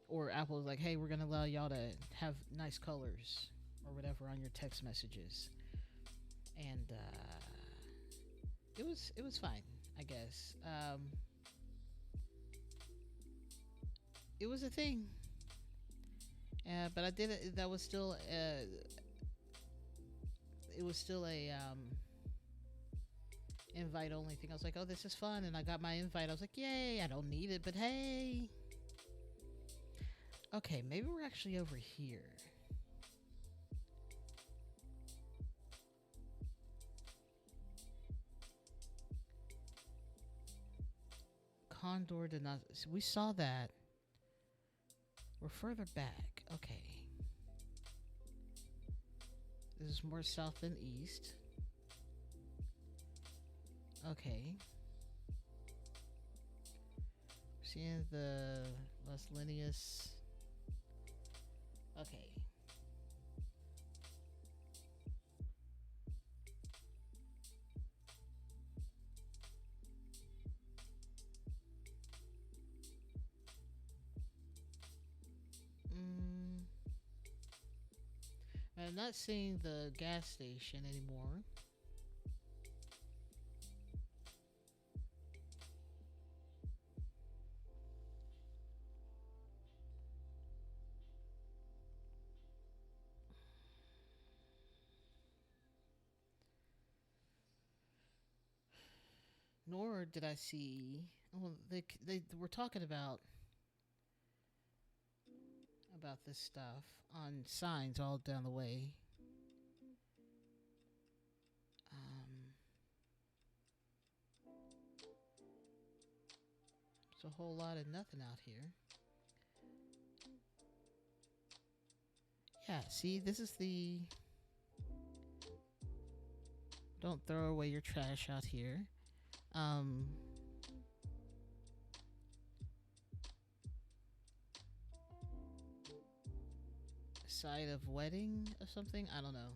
or Apple was like, hey, we're gonna allow y'all to have nice colors or whatever on your text messages, and it was fine, I guess. It was a thing. Yeah, but I did it. That was still it was still a invite only thing. I was like, oh, this is fun, and I got my invite. I was like, yay! I don't need it, but hey. Okay, maybe we're actually over here. Condor did not. We saw that. We're further back. Okay. This is more south than east. Okay. Seeing the Las Lineas. Okay. I'm not seeing the gas station anymore. Nor did I see. Well, they were talking about this stuff on signs all down the way. There's a whole lot of nothing out here. Yeah, see, this is the. Don't throw away your trash out here. Site of wedding or something? I don't know.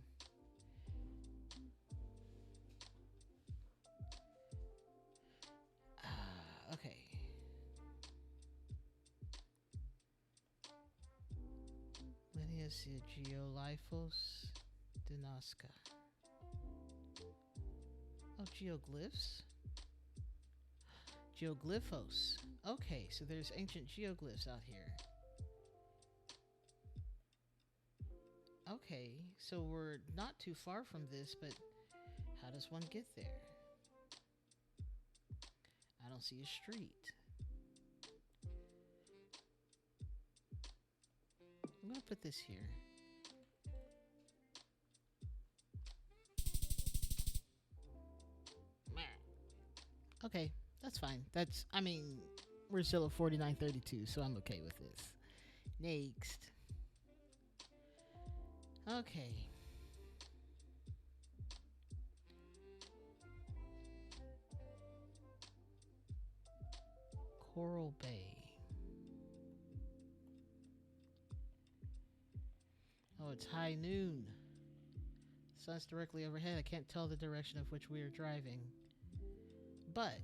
Okay. Lineas Geolifos Dinaska. Oh, geoglyphs? Geoglyphos. Okay, so there's ancient geoglyphs out here. Okay, so we're not too far from this, but how does one get there? I don't see a street. I'm gonna put this here. Okay, that's fine. I mean, we're still at 4932, so I'm okay with this. Next. Okay. Coral Bay. Oh, it's high noon. Sun's directly overhead. I can't tell the direction of which we are driving. But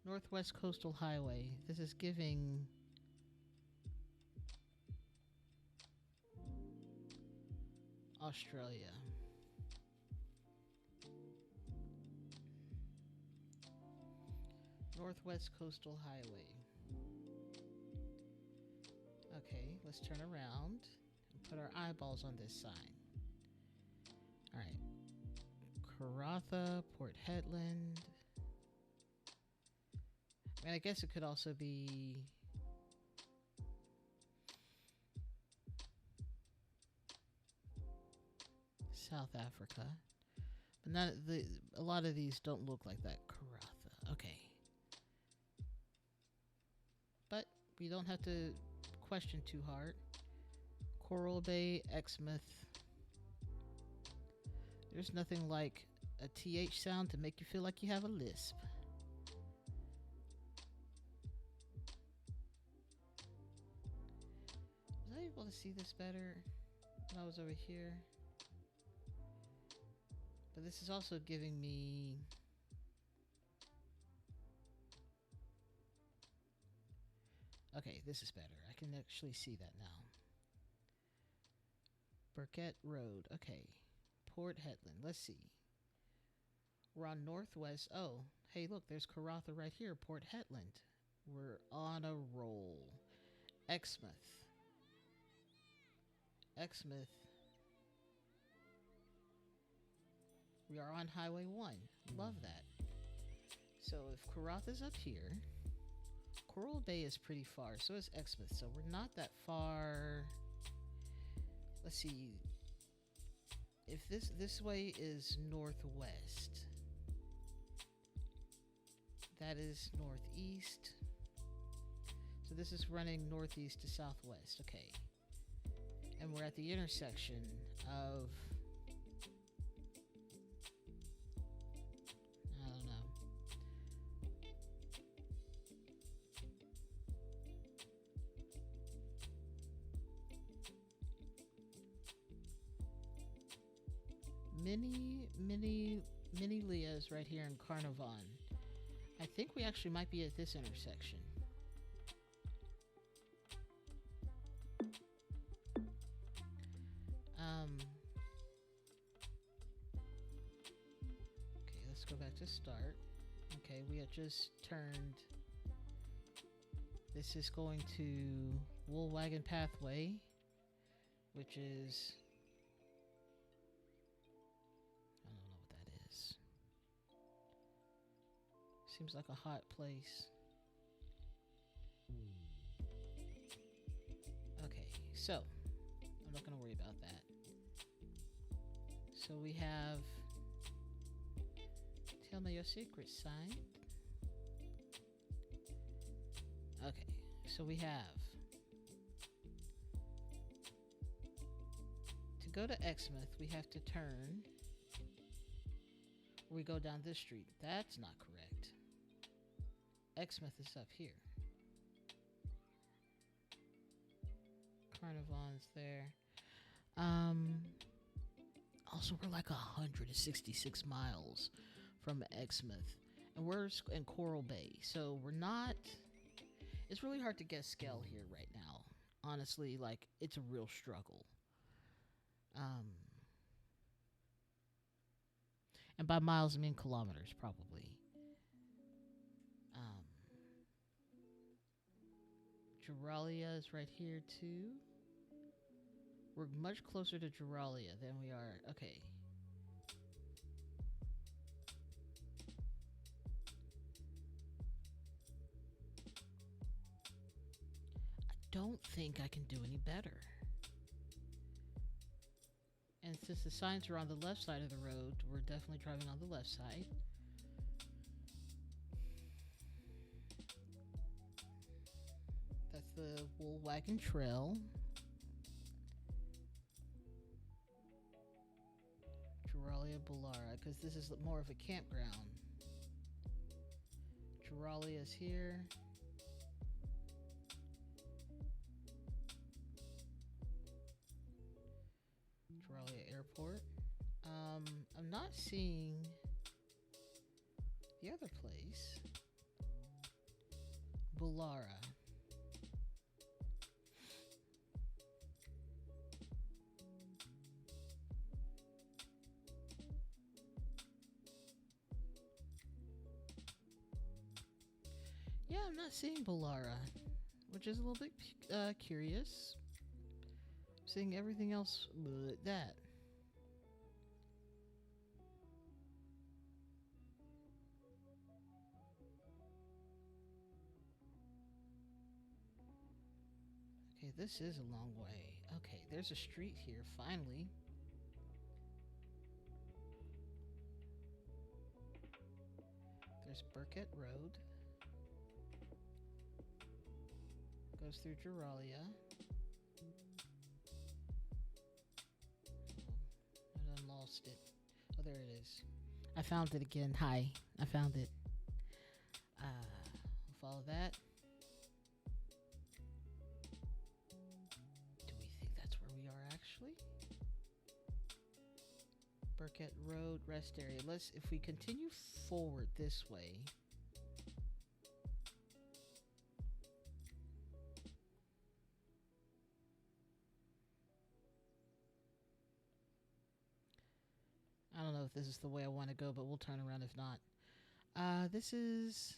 Northwest Coastal Highway. This is giving Australia. Northwest Coastal Highway. Okay, let's turn around and put our eyeballs on this sign. Alright. Karratha, Port Hedland. I mean, I guess it could also be South Africa. But a lot of these don't look like that. Karratha. Okay. But we don't have to question too hard. Coral Bay, Exmouth. There's nothing like a TH sound to make you feel like you have a lisp. Was I able to see this better when I was over here? But this is also giving me okay, this is better. I can actually see that now. Burkett Road. Okay. Port Hedland. Let's see. We're on Northwest. Oh, hey, look, there's Karratha right here. Port Hedland. We're on a roll. Exmouth. Exmouth. We are on Highway 1. Love that. So if Karoth is up here, Coral Bay is pretty far. So is Exmouth. So we're not that far. Let's see. If this way is northwest, that is northeast. So this is running northeast to southwest. Okay. And we're at the intersection of, I don't know. Mini Leah's right here in Carnarvon. I think we actually might be at this intersection. Okay, let's go back to start. Okay, we had just turned. This is going to Wool Wagon Pathway, which is, I don't know what that is. Seems like a hot place. Okay, so I'm not going to worry about that. So we have Tell Me Your Secret sign. Okay, so we have to go to Exmouth, we have to turn. We go down this street. That's not correct. Exmouth is up here. Carnarvon's there. Also, we're like 166 miles from Exmouth, and we're in Coral Bay, so we're not. It's really hard to get scale here right now. Honestly, like, it's a real struggle. And by miles, I mean kilometers, probably. Juralia is right here, too. We're much closer to Juralia than we are. Okay. I don't think I can do any better. And since the signs are on the left side of the road, we're definitely driving on the left side. That's the Wool Wagon Trail. Juralia Bulara, because this is more of a campground. Juralia is here. Juralia Airport. I'm not seeing the other place. Bulara. Yeah, I'm not seeing Bulara, which is a little bit curious. I'm seeing everything else but that. Okay, this is a long way. Okay, there's a street here, finally. There's Burkett Road. Goes through Juralia. I done lost it. Oh, there it is. I found it again. Hi. I found it. We'll follow that. Do we think that's where we are actually? Burkett Road rest area. If we continue forward this way. I don't know if this is the way I want to go, but we'll turn around if not. This is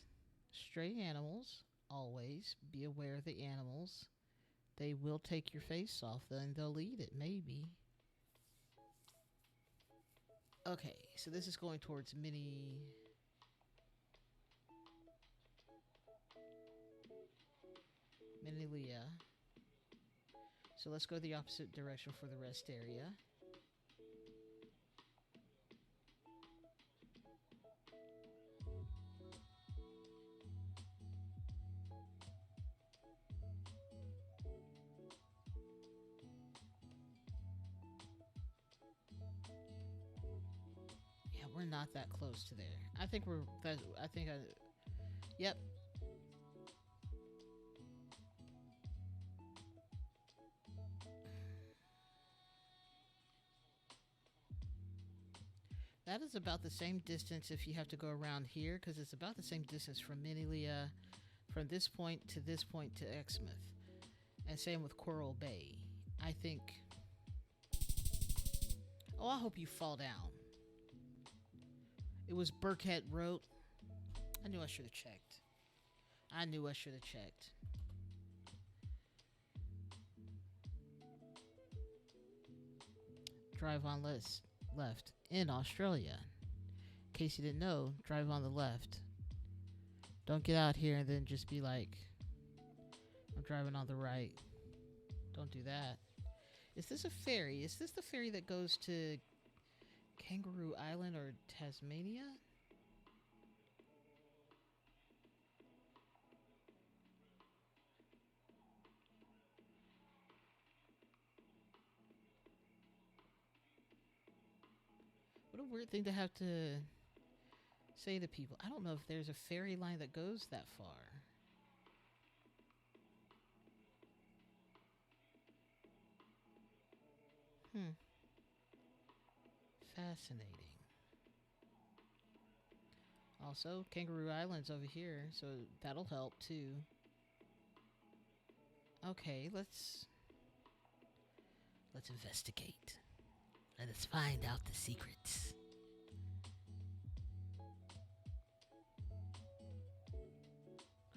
stray animals. Always be aware of the animals. They will take your face off, then they'll eat it, maybe. Okay, so this is going towards Mini Leah. So let's go the opposite direction for the rest area. Yeah, we're not that close to there. I think we're. I think I. Yep. That is about the same distance if you have to go around here, because it's about the same distance from Minilia, from this point to Exmouth. And same with Coral Bay. I think. Oh, I hope you fall down. It was Burkhead Road. I knew I should have checked. I knew I should have checked. Drive on left in Australia. In case you didn't know, drive on the left. Don't get out here and then just be like, I'm driving on the right. Don't do that. Is this a ferry? Is this the ferry that goes to Kangaroo Island or Tasmania? What a weird thing to have to say to people. I don't know if there's a ferry line that goes that far. Fascinating. Also, Kangaroo Island's over here, so that'll help too. Okay, let's investigate. Let us find out the secrets.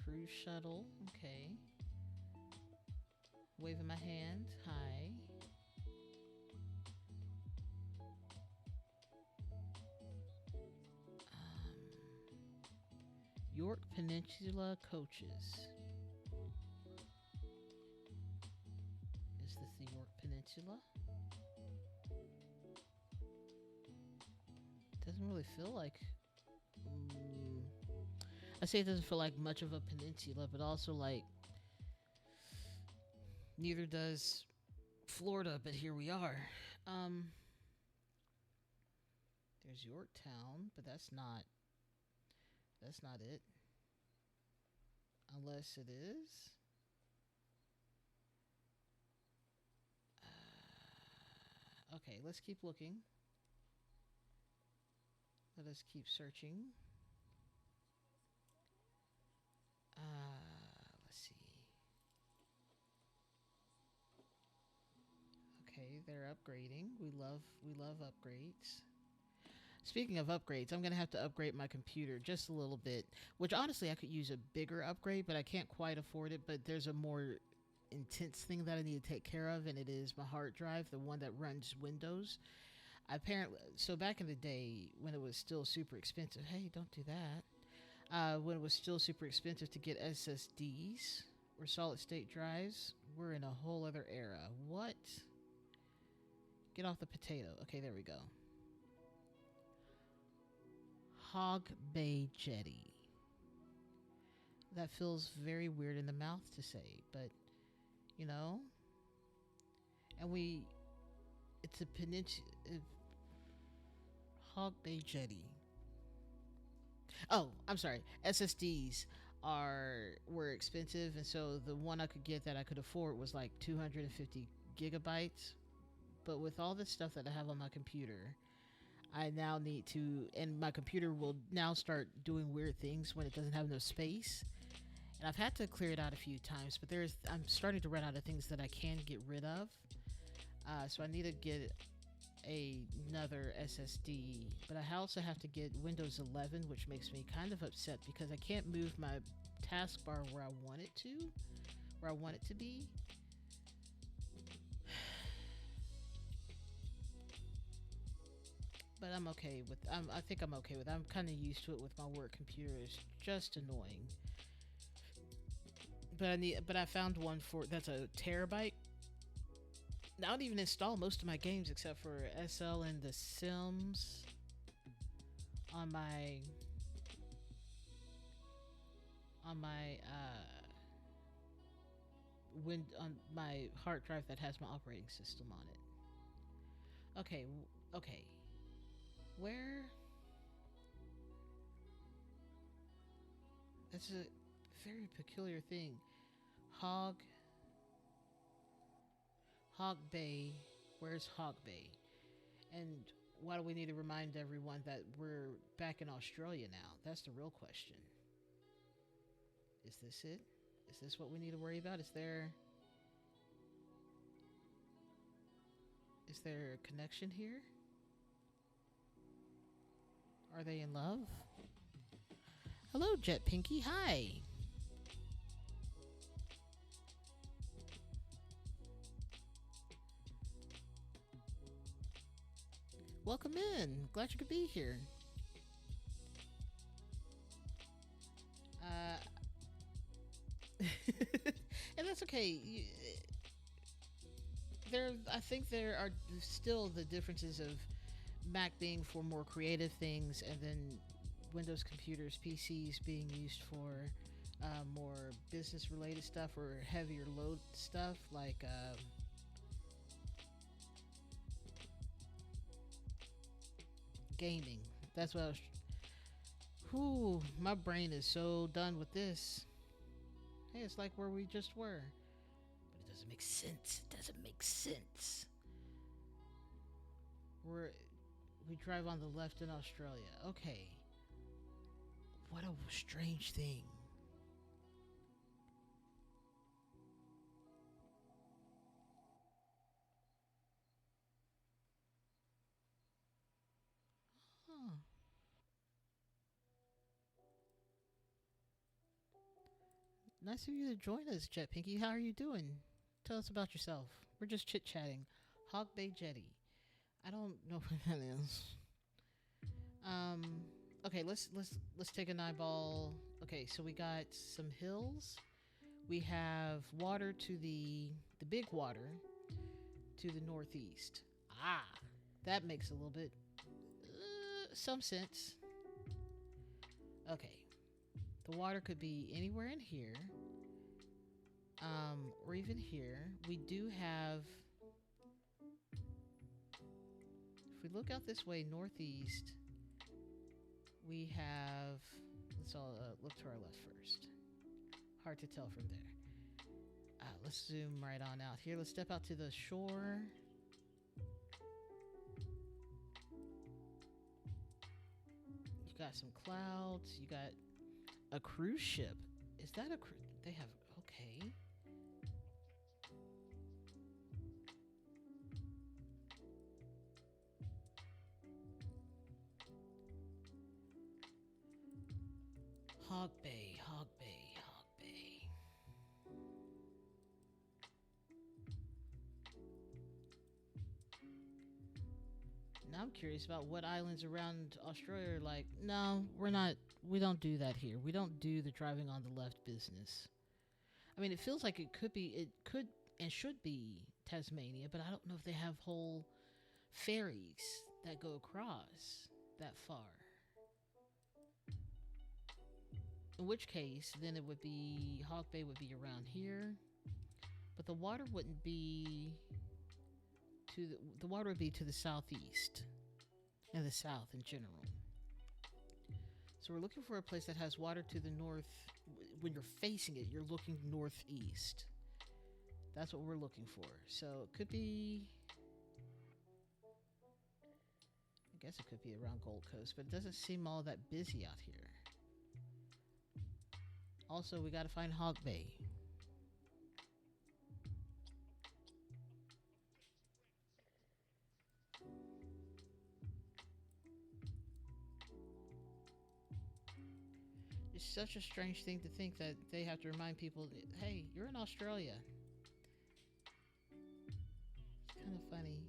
Cruise shuttle, okay. Waving my hand, hi. York Peninsula coaches. Is this the York Peninsula? Doesn't really feel like. I say it doesn't feel like much of a peninsula, but also like. Neither does Florida, but here we are. There's Yorktown, but that's not it. Unless it is. Okay, let's keep looking. Let us keep searching. Let's see. Okay, they're upgrading. We love upgrades. Speaking of upgrades, I'm going to have to upgrade my computer just a little bit, which honestly I could use a bigger upgrade, but I can't quite afford it. But there's a more intense thing that I need to take care of, and it is my hard drive, the one that runs Windows. Apparently, so back in the day when it was still super expensive, hey, don't do that. When it was still super expensive to get SSDs or solid state drives, we're in a whole other era. What? Get off the potato. Okay, there we go. Hog Bay Jetty. That feels very weird in the mouth to say, but you know. And it's a peninsula. Hog Bay Jetty. Oh, I'm sorry. SSDs were expensive, and so the one I could get that I could afford was like 250 gigabytes. But with all the stuff that I have on my computer, I now need to, and my computer will now start doing weird things when it doesn't have no space. And I've had to clear it out a few times, but I'm starting to run out of things that I can get rid of. So I need to get another SSD, but I also have to get Windows 11, which makes me kind of upset because I can't move my taskbar where I want it to be. I'm okay with. I think I'm okay with. I'm kind of used to it with my work computer. It's just annoying. But I need. But I found one for that's a terabyte. Now I don't even install most of my games except for SL and The Sims on my on my hard drive that has my operating system on it. Okay, okay. Where? That's a very peculiar thing. Hog Hog Bay. Where's Hog Bay? And why do we need to remind everyone that we're back in Australia now? That's the real question. Is this it? Is this what we need to worry about? Is there a connection here? Are they in love? Hello, Jet Pinky. Hi. Welcome in. Glad you could be here. And that's okay. I think there are still the differences of Mac being for more creative things, and then Windows computers, PCs being used for more business-related stuff or heavier load stuff, like gaming. That's what I was. Whew, my brain is so done with this. Hey, it's like where we just were. But it doesn't make sense. It doesn't make sense. We drive on the left in Australia. Okay. What a strange thing. Huh. Nice of you to join us, Jet Pinky. How are you doing? Tell us about yourself. We're just chit chatting. Hog Bay Jetty. I don't know what that is. Um. Okay, let's take an eyeball. Okay, so we got some hills. We have water to the big water to the northeast. Ah, that makes a little bit some sense. Okay, the water could be anywhere in here, or even here. We do have. If we look out this way, northeast, we have. Let's all look to our left first. Hard to tell from there. Let's zoom right on out here. Let's step out to the shore. You got some clouds. You got a cruise ship. Is that a they have okay. Hog Bay, Hog Bay, Hog Bay. Now I'm curious about what islands around Australia are like. No, we're not. We don't do that here. We don't do the driving on the left business. I mean, it feels like it could be. It could and should be Tasmania, but I don't know if they have whole ferries that go across that far. In which case, then it would be Hawk Bay would be around here, but the water wouldn't be to the water would be to the southeast and the south in general. So we're looking for a place that has water to the north. When you're facing it, you're looking northeast. That's what we're looking for. So it could be. I guess it could be around Gold Coast, but it doesn't seem all that busy out here. Also, we gotta find Hog Bay. It's such a strange thing to think that they have to remind people, that, hey, you're in Australia. It's kind of funny.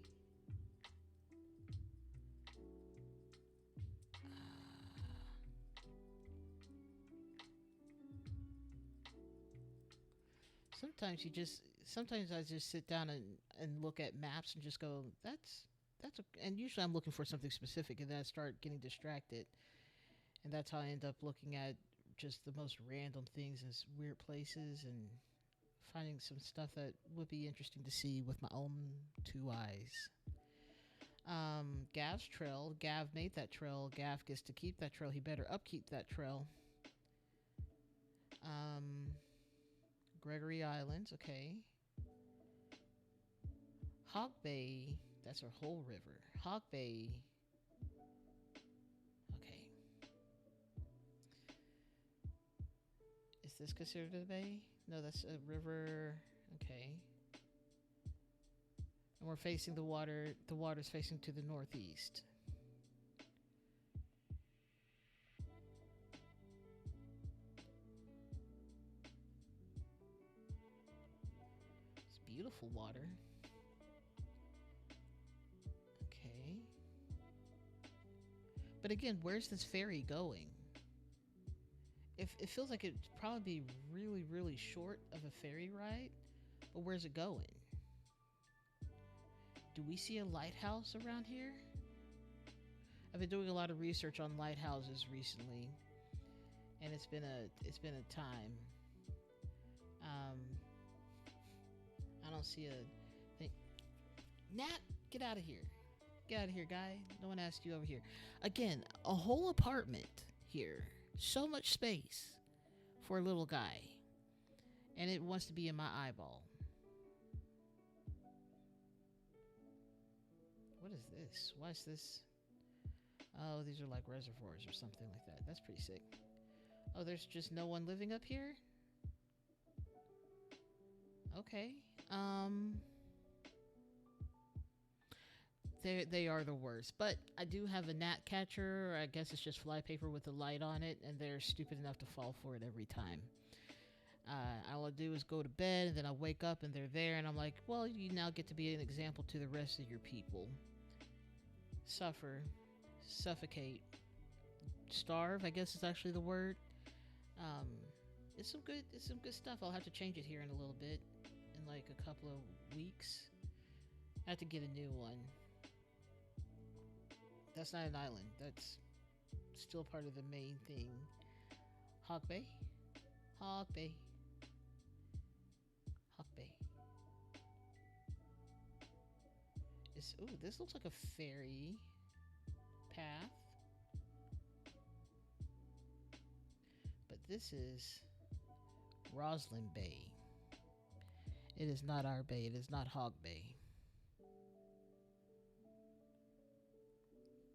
sometimes I just sit down and look at maps and just go, and usually I'm looking for something specific, and then I start getting distracted, and that's how I end up looking at just the most random things in weird places and finding some stuff that would be interesting to see with my own two eyes. Gav's trail. Gav made that trail. Gav gets to keep that trail. He better upkeep that trail. Gregory Islands. Okay. Hog Bay. That's our whole river. Hog Bay. Okay. Is this considered a bay? No, that's a river. Okay. And we're facing the water. The water's facing to the northeast. It's beautiful water. Okay. But again, where's this ferry going? If it feels like it'd probably be really, really short of a ferry ride, but where's it going? Do we see a lighthouse around here? I've been doing a lot of research on lighthouses recently, and it's been a time. I don't see a thing. Nat, get out of here! Get out of here, guy! No one asked you over here. Again, a whole apartment here, so much space for a little guy, and it wants to be in my eyeball. What is this? Why is this? Oh, these are like reservoirs or something like that. That's pretty sick. Oh, there's just no one living up here? Okay. They are the worst. But I do have a gnat catcher. I guess it's just flypaper with a light on it, and they're stupid enough to fall for it every time. All I do is go to bed, and then I wake up, and they're there, and I'm like, well, you now get to be an example to the rest of your people. Suffer, suffocate, starve, I guess is actually the word. It's some good stuff. I'll have to change it here in a little bit, in like a couple of weeks. I have to get a new one. That's not an island. That's still part of the main thing. Hog Bay? Hog Bay. Hog Bay. Ooh, this looks like a ferry path. But this is Roslyn Bay. It is not our bay. It is not Hog Bay.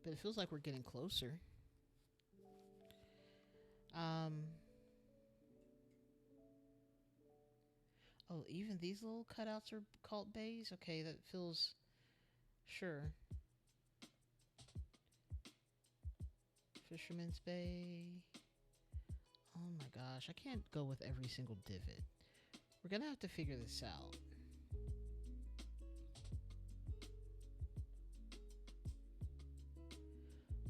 But it feels like we're getting closer. Oh, even these little cutouts are called bays? Okay, that feels... Sure. Fisherman's Bay. Oh my gosh, I can't go with every single divot. We're gonna have to figure this out.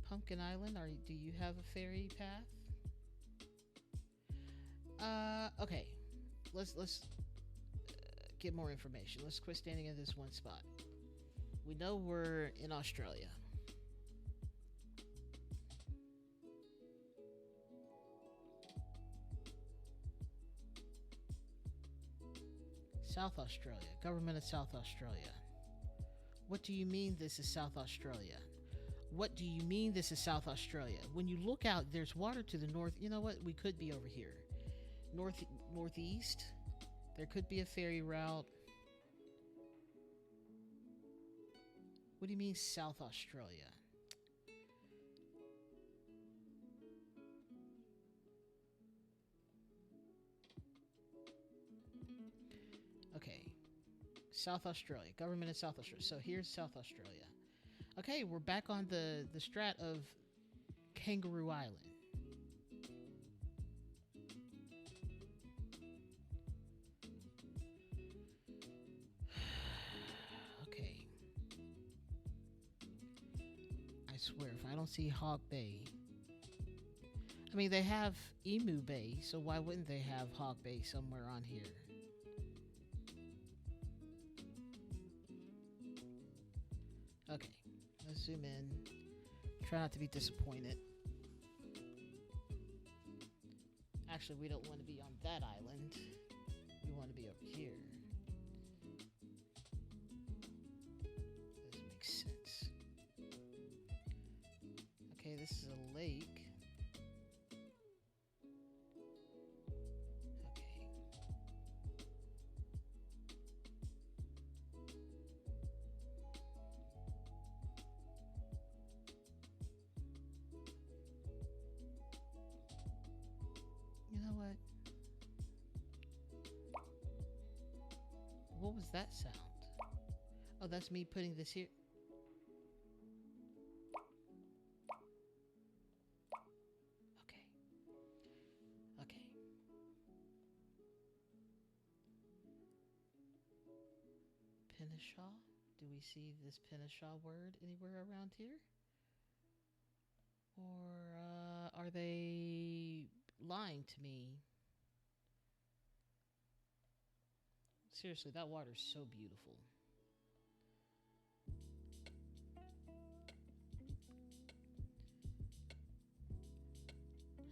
Pumpkin Island, do you have a ferry path? Okay. Let's get more information. Let's quit standing in this one spot. We know we're in Australia. South Australia. Government of South Australia. What do you mean this is South Australia? What do you mean this is South Australia? When you look out, there's water to the north. You know what? We could be over here. Northeast. There could be a ferry route. What do you mean South Australia? Okay. South Australia. Government of South Australia. So here's South Australia. Okay, we're back on the strat of Kangaroo Island. Okay. I swear, if I don't see Hog Bay... I mean, they have Emu Bay, so why wouldn't they have Hog Bay somewhere on here? Okay, let's zoom in. Try not to be disappointed. Actually, we don't want to be on that island. We want to be over here. This makes sense. Okay, this is a lake. You know what? What was that sound? Oh, that's me putting this here. Okay. Okay. Pinishaw? Do we see this Pinishaw word anywhere around here? Or are they lying to me? Seriously, that water's so beautiful.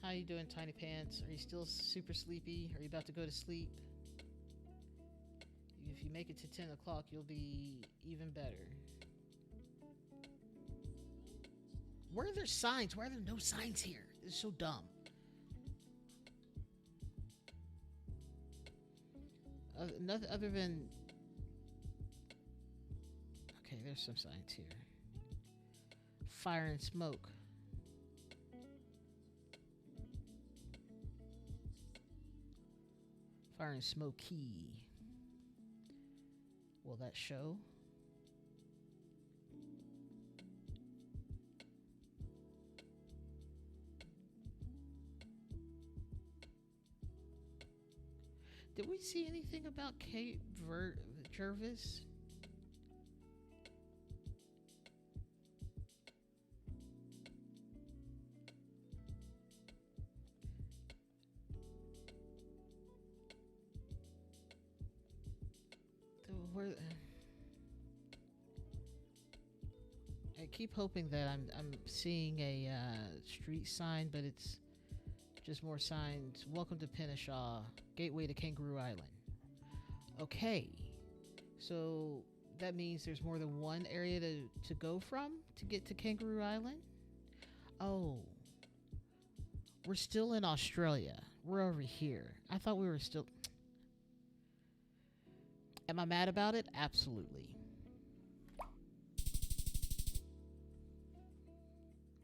How you doing, Tiny Pants? Are you still super sleepy? Are you about to go to sleep? If you make it to 10 o'clock, you'll be even better. Where are there signs? Why are there no signs here? This is so dumb. Nothing other than... Okay, there's some signs here. Fire and smoke. Fire and smoky. Will that show? Did we see anything about Kate Jervis? I keep hoping that I'm seeing a street sign, but it's just more signs. Welcome to Pinishaw, gateway to Kangaroo Island. Okay, so that means there's more than one area to go from to get to Kangaroo Island. Oh, we're still in Australia. We're over here. I thought we were still... Am I mad about it? Absolutely.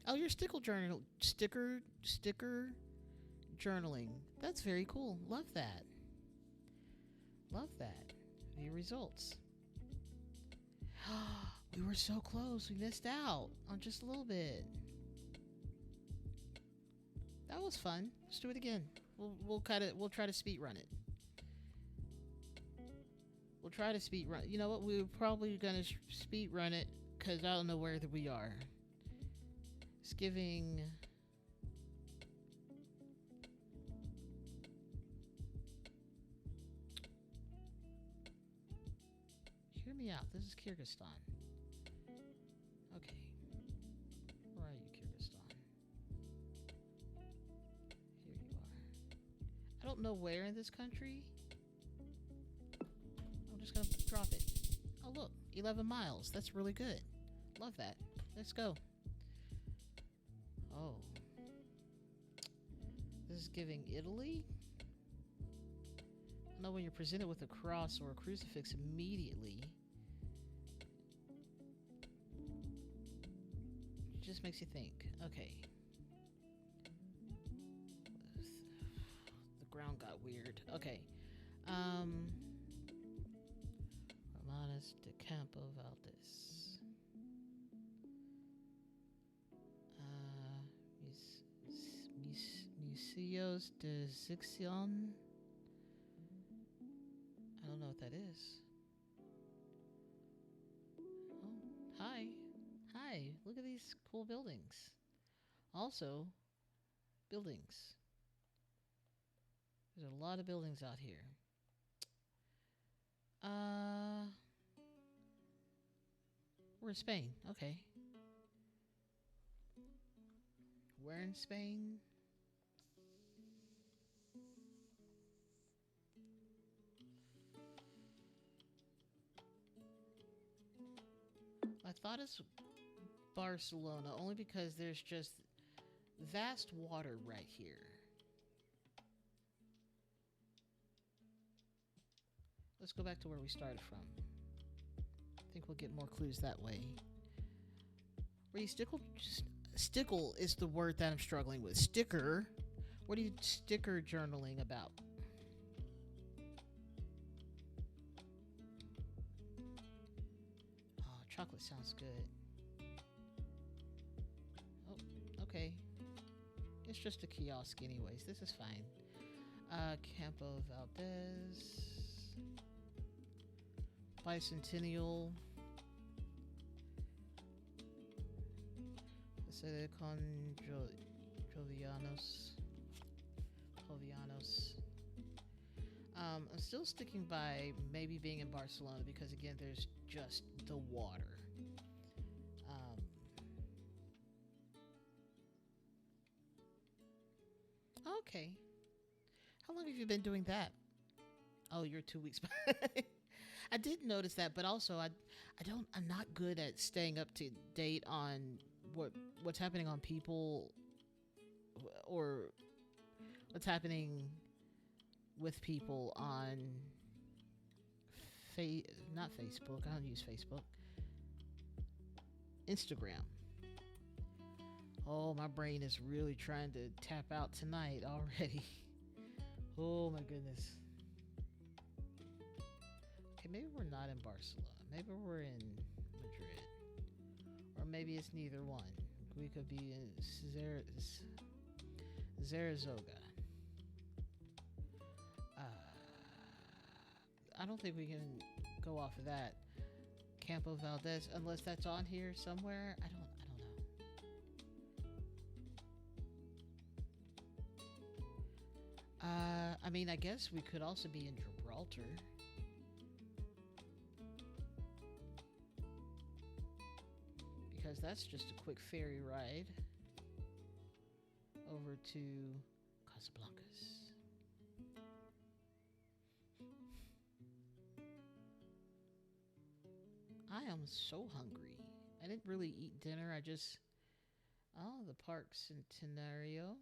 Oh, your sticker journaling. That's very cool. Love that. Love that. View results. We were so close. We missed out on just a little bit. That was fun. Let's do it again. We'll try to speed run it. We'll try to speed run. You know what? We're probably gonna speed run it because I don't know where we are. It's giving. Hear me out. This is Kyrgyzstan. Okay. Where are you, Kyrgyzstan? Here you are. I don't know where in this country. I'm just gonna drop it. Oh look, 11 miles. That's really good. Love that. Let's go. Oh. This is giving Italy? I know when you're presented with a cross or a crucifix immediately. It just makes you think. Okay. The ground got weird. Okay. Hermanas de Campo Valdez. Museos de Sección. I don't know what that is. Oh, hi. Hi. Look at these cool buildings. Also, buildings. There's a lot of buildings out here. We're in Spain. Okay. Where in Spain? I thought it's Barcelona only because there's just vast water right here. Let's go back to where we started from. I think we'll get more clues that way. Were you stickle is the word that I'm struggling with. Sticker. What are you sticker journaling about? Oh, chocolate sounds good. Oh, okay. It's just a kiosk anyways. This is fine. Campo Valdez. Bicentennial. Sede con Jovianos. I'm still sticking by maybe being in Barcelona because again, there's just the water. Okay. How long have you been doing that? Oh, you're 2 weeks behind. I did notice that, but also I'm not good at staying up to date on what's happening on people or what's happening with people on not Facebook. I don't use Facebook. Instagram. Oh, my brain is really trying to tap out tonight already. Oh my goodness. Okay, maybe we're not in Barcelona. Maybe we're in Madrid. Or maybe it's neither one. We could be in Zaragoza. I don't think we can go off of that. Campo Valdez, unless that's on here somewhere. I don't know. I mean, I guess we could also be in Gibraltar. Because that's just a quick ferry ride over to Casablancas. I am so hungry. I didn't really eat dinner. Oh, the Park Centenario.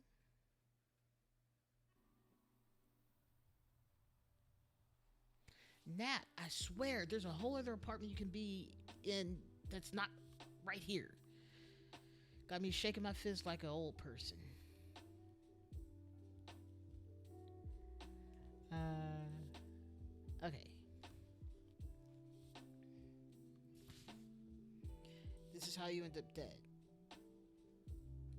Nat, I swear, there's a whole other apartment you can be in that's not right here. Got me shaking my fist like an old person. Okay. This is how you end up dead.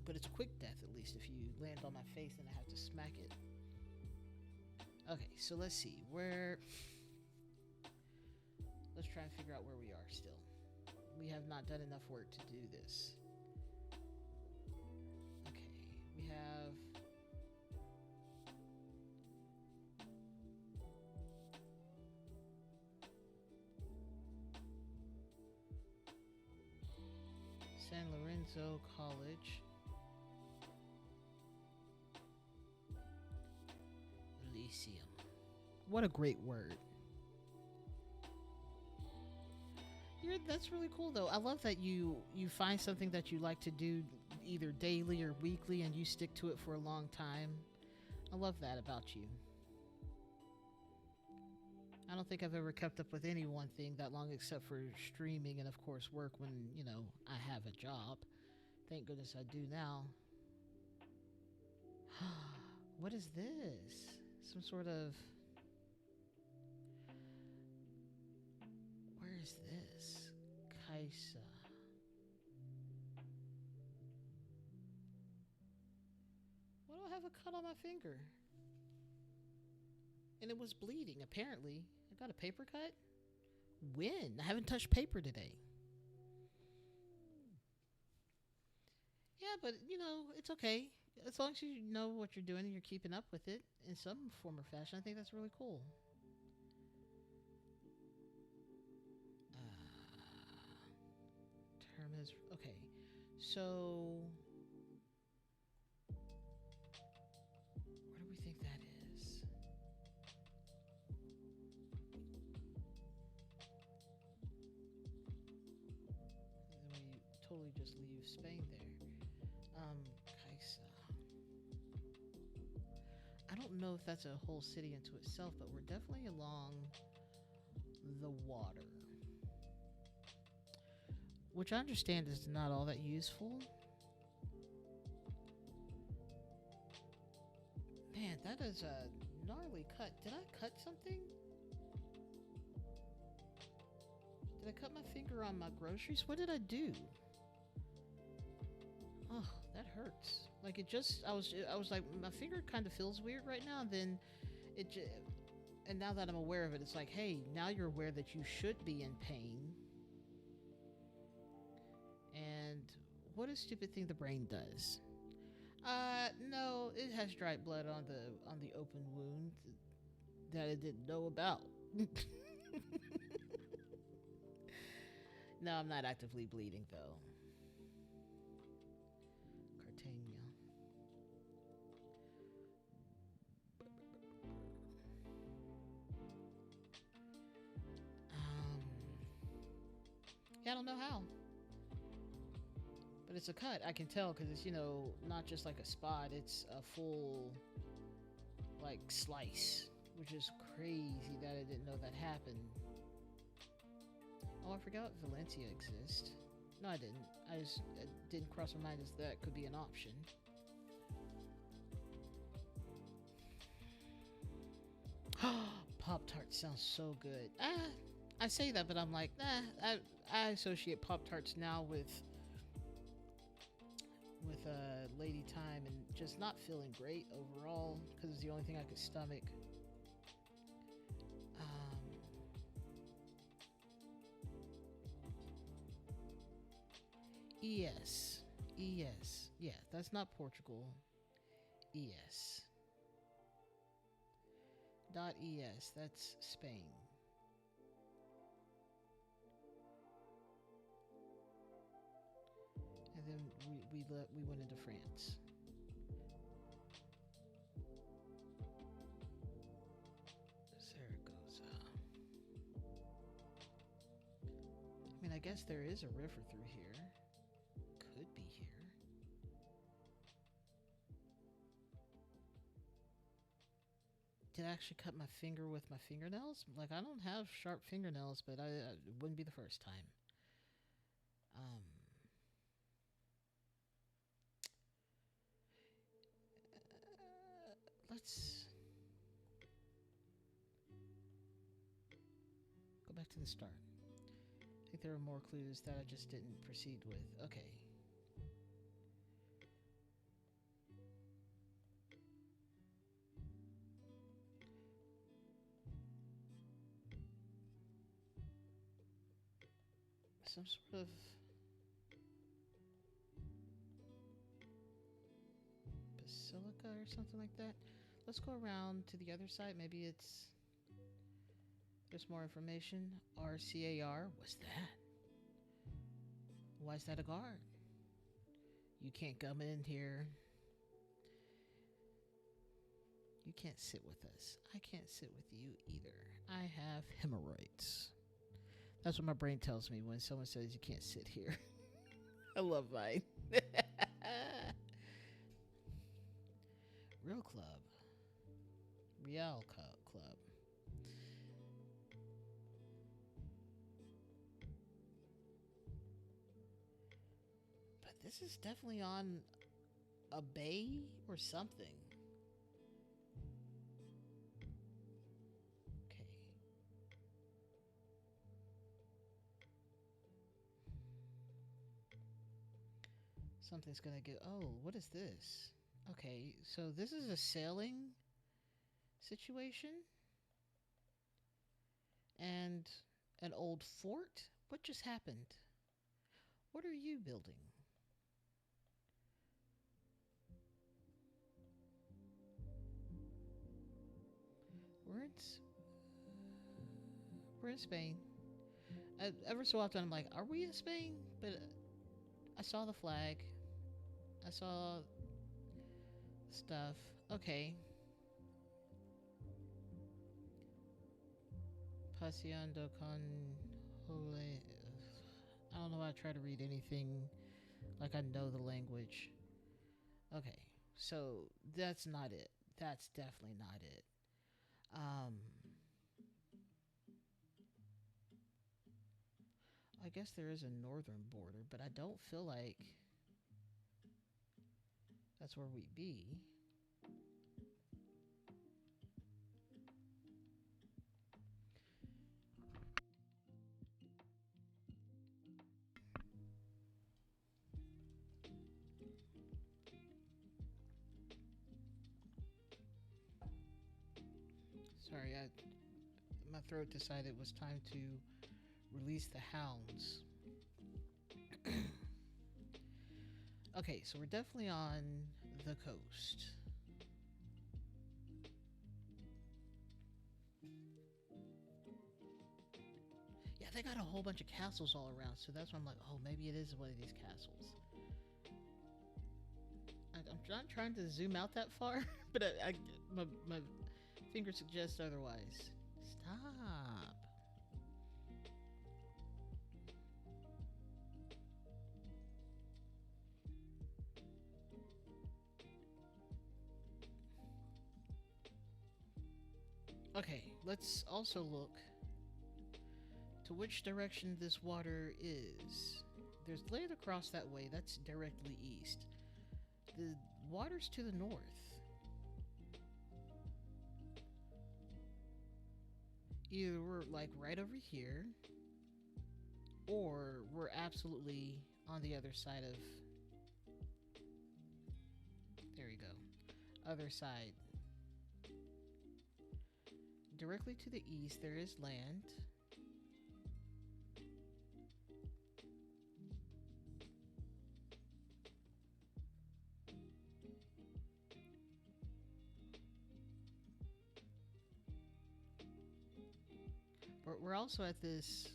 But it's a quick death, at least, if you land on my face and I have to smack it. Okay, so let's see. Let's try and figure out where we are still. We have not done enough work to do this. Okay, we have... San Lorenzo College. Elysium. What a great word. That's really cool, though. I love that you find something that you like to do either daily or weekly and you stick to it for a long time. I love that about you. I don't think I've ever kept up with any one thing that long except for streaming and, of course, work when, I have a job. Thank goodness I do now. What is this? Some sort of... Where is this? Kaisa. Why do I have a cut on my finger? And it was bleeding, apparently. I got a paper cut? When? I haven't touched paper today. Yeah, but, it's okay. As long as you know what you're doing and you're keeping up with it in some form or fashion, I think that's really cool. Because, okay, so where do we think that is? Then we totally just leave Spain there. Kaisa. I don't know if that's a whole city into itself, but we're definitely along the water. Which I understand is not all that useful. Man, that is a gnarly cut. Did I cut something? Did I cut my finger on my groceries? What did I do? Oh, that hurts. Like it just, I was like, my finger kind of feels weird right now. And then and now that I'm aware of it, it's like, hey, now you're aware that you should be in pain. And what a stupid thing the brain does. No, it has dried blood on the open wound that it didn't know about. No, I'm not actively bleeding though. Cartagena. Yeah, I don't know how. But it's a cut. I can tell because it's, not just like a spot. It's a full, like, slice. Which is crazy that I didn't know that happened. Oh, I forgot Valencia exists. No, I didn't. It didn't cross my mind as that could be an option. Pop-Tarts sounds so good. I say that, but I'm like, I associate Pop-Tarts now with Lady Time and just not feeling great overall because it's the only thing I could stomach. ES. ES. Yeah, that's not Portugal. ES. .es. That's Spain. And then we went into France. Zaragoza. I mean, I guess there is a river through here. Could be here. Did I actually cut my finger with my fingernails? Like, I don't have sharp fingernails, but it wouldn't be the first time. Let's go back to the start. I think there are more clues that I just didn't proceed with. Okay. Some sort of basilica or something like that. Let's go around to the other side. Maybe there's more information. RCAR. What's that? Why is that a guard? You can't come in here. You can't sit with us. I can't sit with you either. I have hemorrhoids. That's what my brain tells me when someone says you can't sit here. I love mine. Real Club. Real Club. But this is definitely on a bay or something. Okay. Something's gonna get. Oh, what is this? Okay, so this is a sailing situation and an old fort. What just happened? What are you building? We're in Spain. Ever so often I'm like, are we in Spain? But I saw the flag. I saw stuff. Okay. Paseando con Jole. I don't know why I try to read anything like I know the language. Okay, so that's not it. That's definitely not it. Um, I guess there is a northern border, but I don't feel like that's where we be. Sorry, my throat decided it was time to release the hounds. Okay, so we're definitely on the coast. Yeah, they got a whole bunch of castles all around, so that's why I'm like, oh, maybe it is one of these castles. I'm not trying to zoom out that far, but my finger suggests otherwise. Stop. Okay, let's also look to which direction this water is. There's land across that way, that's directly east. The water's to the north. Either we're like right over here, or we're absolutely on the other side of. There we go. Other side. Directly to the east, there is land. But we're also at this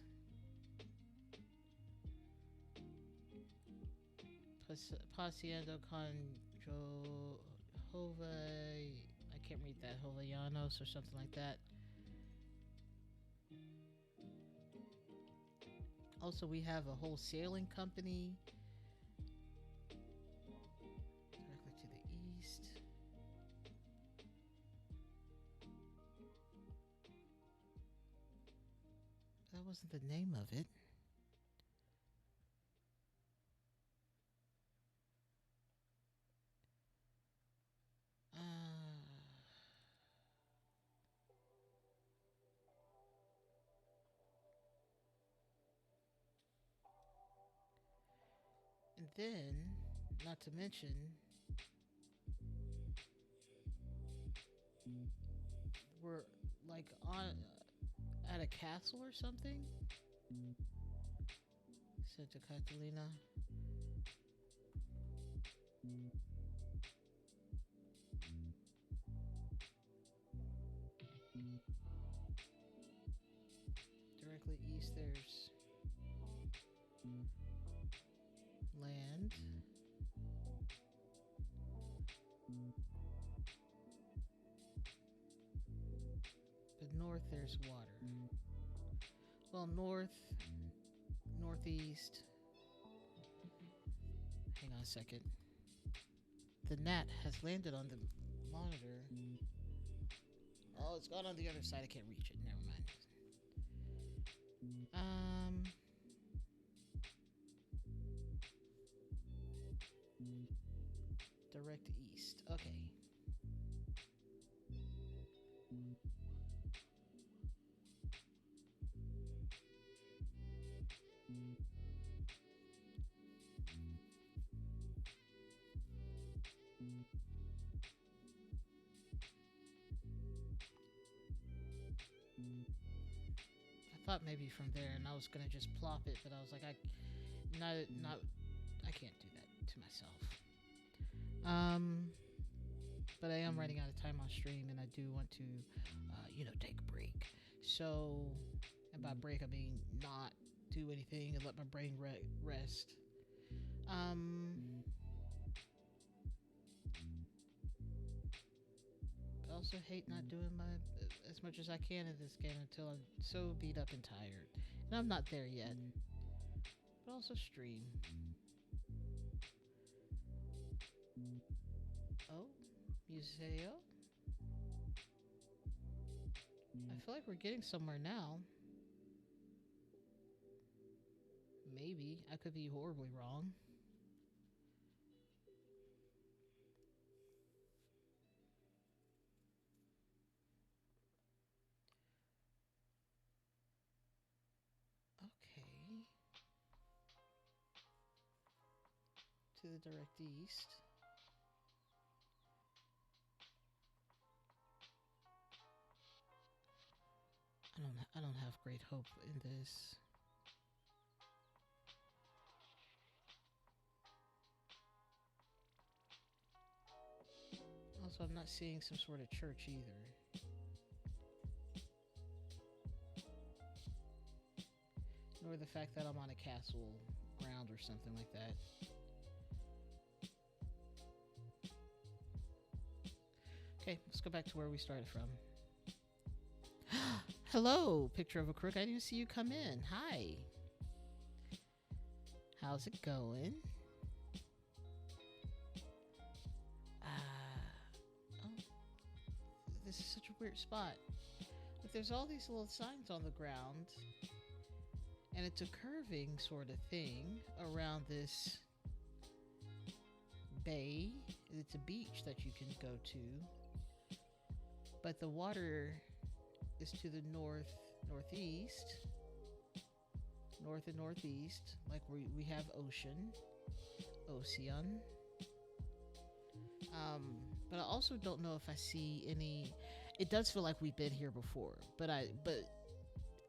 Paseando con Jova. I can't read that. Jovellanos or something like that. Also, we have a whole sailing company directly to the east. That wasn't the name of it. And then, not to mention, we're like on at a castle or something. Santa Catalina. Directly east, there's land. But north, there's water. Well, north, northeast. Hang on a second. The gnat has landed on the monitor. Oh, it's gone on the other side. I can't reach it. Never mind. Direct east. Okay. I thought maybe from there, and I was gonna just plop it, but I was like, I can't do that to myself. But I am running out of time on stream, and I do want to, take a break. So, and by break I mean not do anything and let my brain rest. Um, I also hate not doing my as much as I can in this game until I'm so beat up and tired. And I'm not there yet. But also stream. Oh, museo. I feel like we're getting somewhere now. Maybe. I could be horribly wrong. Okay. To the direct east. I don't have great hope in this. Also, I'm not seeing some sort of church either. Nor the fact that I'm on a castle ground or something like that. Okay, let's go back to where we started from. Hello, picture of a crook. I didn't even see you come in. Hi. How's it going? Oh, this is such a weird spot. But there's all these little signs on the ground, and it's a curving sort of thing around this bay. It's a beach that you can go to, but the water is to the northeast, north and northeast. Like we have ocean. But I also don't know if I see any. It does feel like we've been here before, but I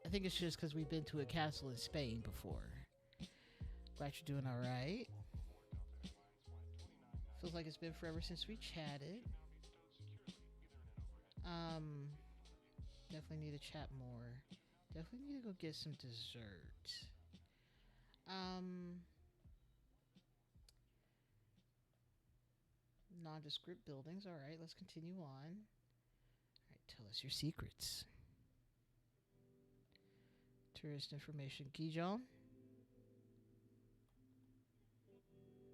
think it's just because we've been to a castle in Spain before. Glad you're doing all right. Feels like it's been forever since we chatted. Definitely need to chat more. Definitely need to go get some dessert. Nondescript buildings. All right, let's continue on. All right, tell us your secrets. Tourist information. Gijon?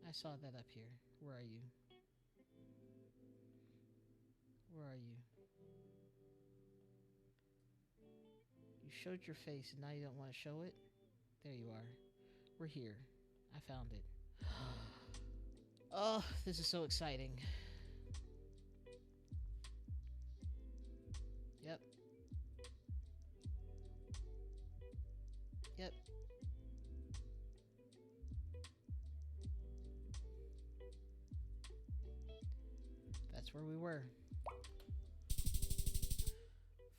I saw that up here. Where are you? Where are you? You showed your face and now you don't want to show it? There you are. We're here. I found it. Oh, this is so exciting. Yep. Yep. That's where we were.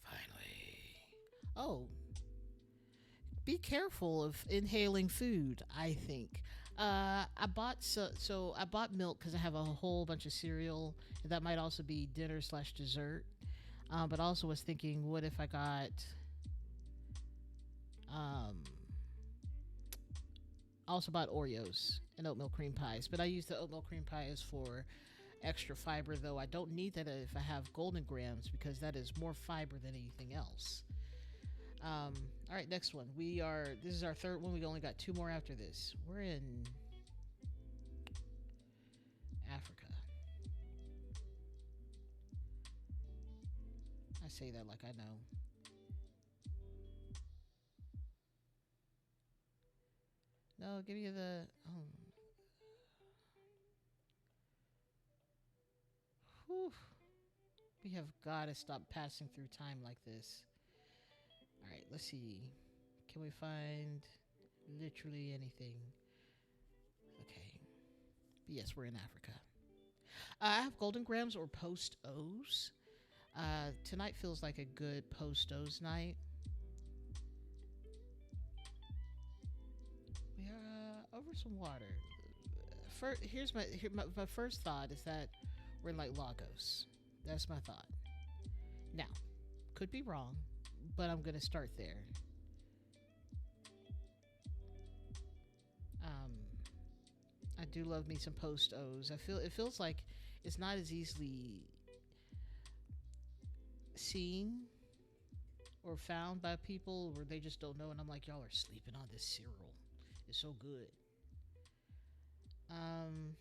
Finally. Oh. Be careful of inhaling food, I think. I bought so I bought milk because I have a whole bunch of cereal. That might also be dinner/dessert. But also was thinking, what if I got also bought Oreos and oatmeal cream pies. But I use the oatmeal cream pies for extra fiber, though I don't need that if I have golden grams because that is more fiber than anything else. All right, next one. This is our third one. We only got two more after this. We're in Africa. I say that like I know. No, give me the. Oh. Whew. We have got to stop passing through time like this. All right, let's see. Can we find literally anything? Okay. But yes, we're in Africa. I have golden grams or post O's. Tonight feels like a good post O's night. We are over some water. Here's my first thought is that we're in like Lagos. That's my thought. Now, could be wrong, but I'm gonna start there. do love me some post O's. It feels like it's not as easily seen or found by people, where they just don't know, and I'm like, y'all are sleeping on this cereal. It's so good. Um,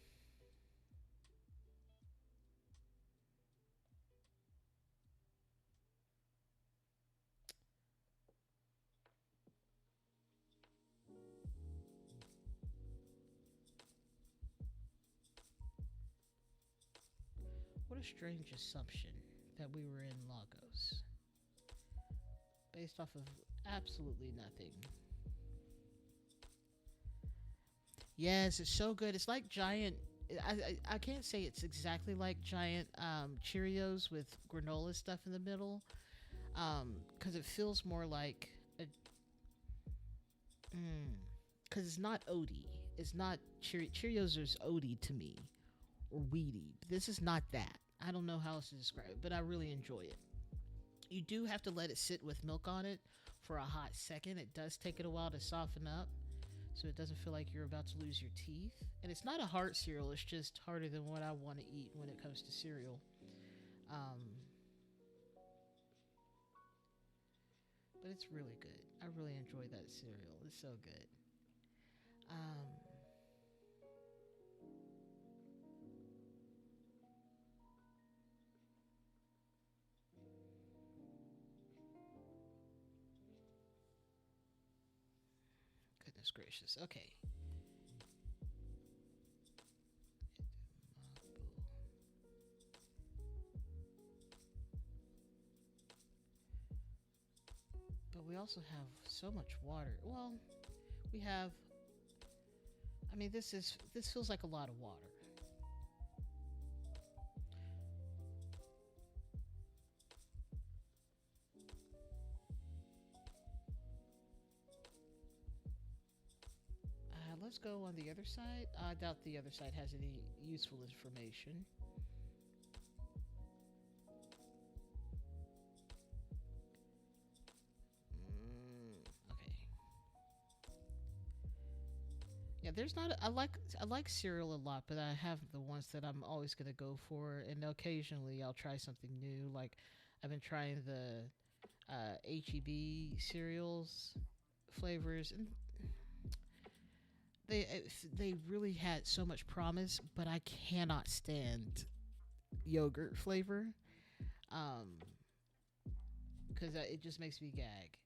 what a strange assumption that we were in Lagos, based off of absolutely nothing. Yes, it's so good. It's like giant. I can't say it's exactly like giant Cheerios with granola stuff in the middle, because it feels more like a. Because it's not oaty. It's not Cheerios. Is oaty to me, or weedy. This is not that. I don't know how else to describe it, but I really enjoy it. You do have to let it sit with milk on it for a hot second. It does take it a while to soften up, so it doesn't feel like you're about to lose your teeth. And it's not a hard cereal. It's just harder than what I want to eat when it comes to cereal. Um, but it's really good. I really enjoy that cereal. It's so good. Um, Goodness gracious. Okay. But we also have so much water. Well, we have. I mean, this feels like a lot of water. Let's go on the other side. I doubt the other side has any useful information. Okay. Yeah, there's not. I like cereal a lot, but I have the ones that I'm always gonna go for, and occasionally I'll try something new. Like I've been trying the HEB cereals flavors, and they really had so much promise, but I cannot stand yogurt flavor. Um, because it just makes me gag.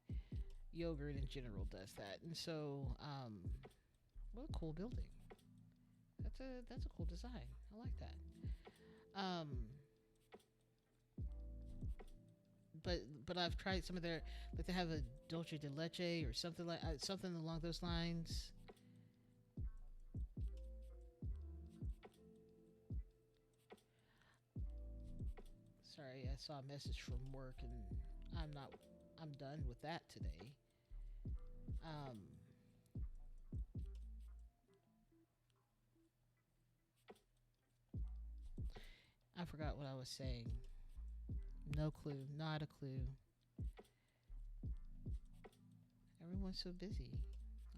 Yogurt in general does that, and so what a cool building. That's a cool design. I like that. But I've tried some of their, like they have a dulce de leche or something like something along those lines. Sorry, I saw a message from work, and I'm not. I'm done with that today. Um, I forgot what I was saying. No clue. Not a clue. Everyone's so busy.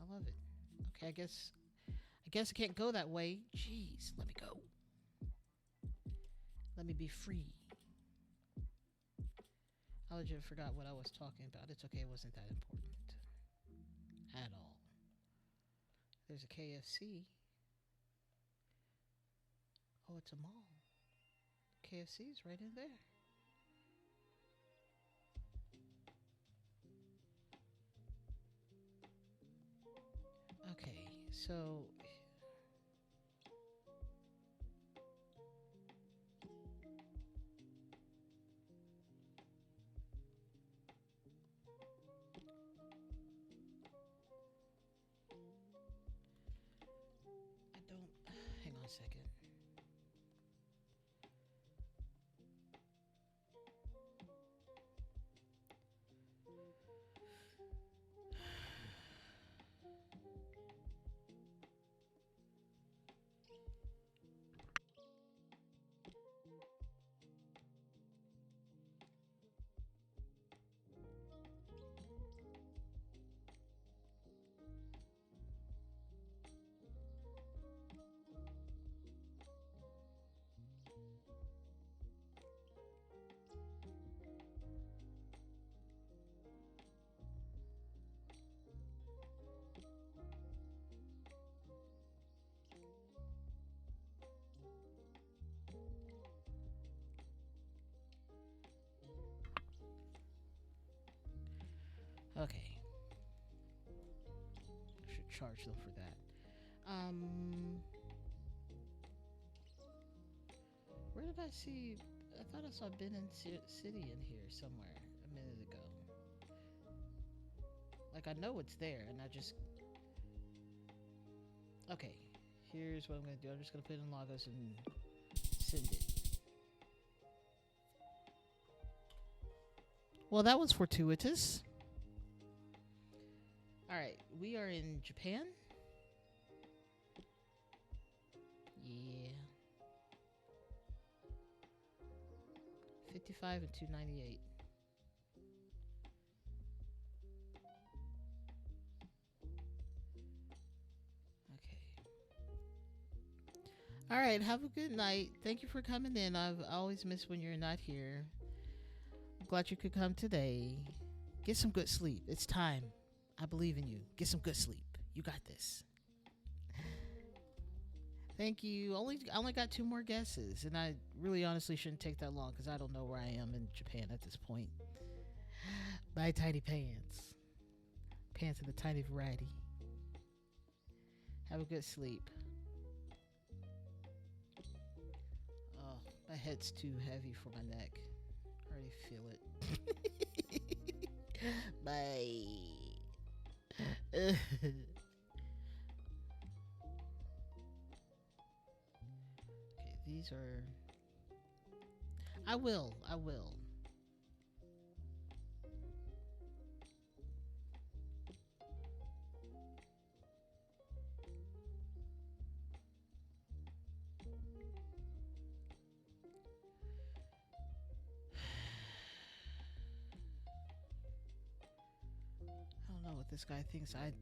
I love it. Okay, I guess. I guess I can't go that way. Jeez, let me go. Let me be free. I legit forgot what I was talking about. It's okay. It wasn't that important at all. There's a KFC. Oh, it's a mall. KFC's right in there. Okay, so I don't. Hang on a second. Okay. I should charge them for that. Where did I see? I thought I saw Ben and City in here somewhere a minute ago. Like, I know it's there, and I just... Okay, here's what I'm going to do. I'm just going to put it in Lagos and send it. Well, that was fortuitous. Alright, we are in Japan. Yeah. 55 and 298. Okay. All right. Have a good night. Thank you for coming in. I've always missed when you're not here. I'm glad you could come today. Get some good sleep. It's time. I believe in you. Get some good sleep. You got this. Thank you. I only got 2 more guesses, and I really honestly shouldn't take that long because I don't know where I am in Japan at this point. Buy tiny pants. Pants of the tiny variety. Have a good sleep. Oh, my head's too heavy for my neck. I already feel it. Bye. Okay, these are... I will. I don't know what this guy thinks I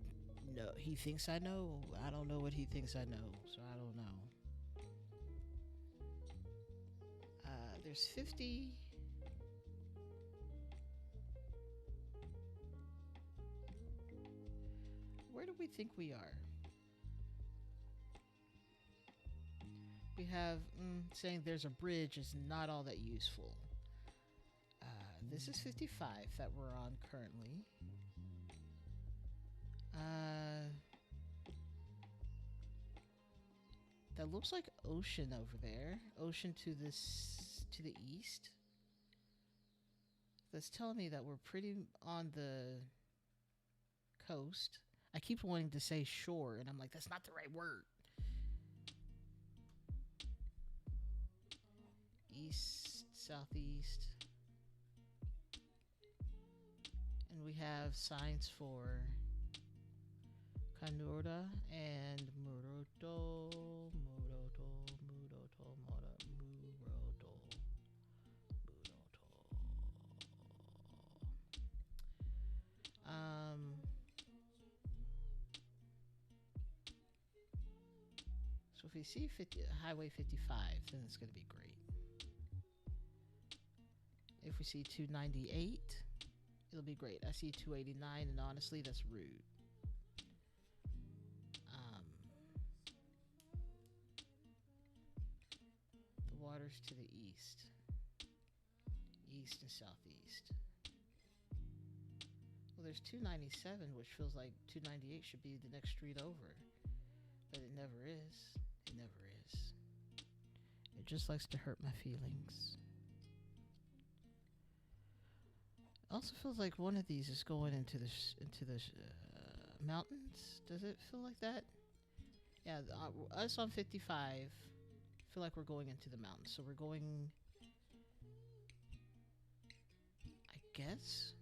know. He thinks I know. I don't know what he thinks I know, so I don't know. There's 50. Where do we think we are? We have saying there's a bridge is not all that useful. This is 55 that we're on currently. That looks like ocean over there. Ocean to the east. That's telling me that we're pretty on the coast. I keep wanting to say shore, and I'm like, that's not the right word. East, southeast. And we have signs for Kanura and Muroto. So if we see Highway 55, then it's going to be great. If we see 298, it'll be great. I see 289, and honestly, that's rude. The water's to the east and southeast. Well, there's 297, which feels like 298 should be the next street over, but it never is. It never is. It just likes to hurt my feelings. Also feels like one of these is going into the mountains. Does it feel like that? Yeah, us on 55 feel like we're going into the mountains. So we're going, I guess.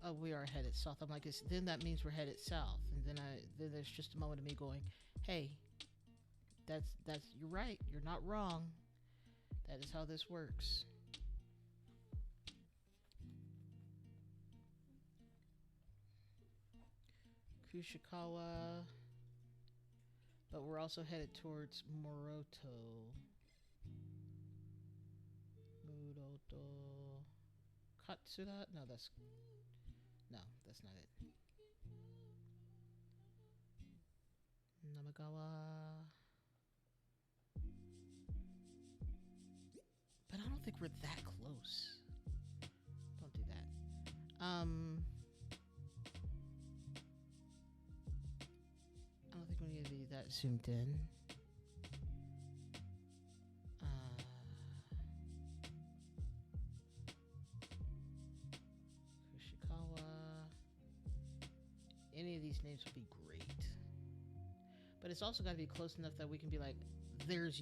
Oh, we are headed south. I'm like, then that means we're headed south. And then there's just a moment of me going, hey, that's you're right. You're not wrong. That is how this works. Kushikawa. But we're also headed towards Muroto. Katsura? No, that's not it. Namagawa. think we're that close. Don't do that. I don't think we need to be that zoomed in. Kushikawa. Any of these names would be great. But it's also got to be close enough that we can be like, there's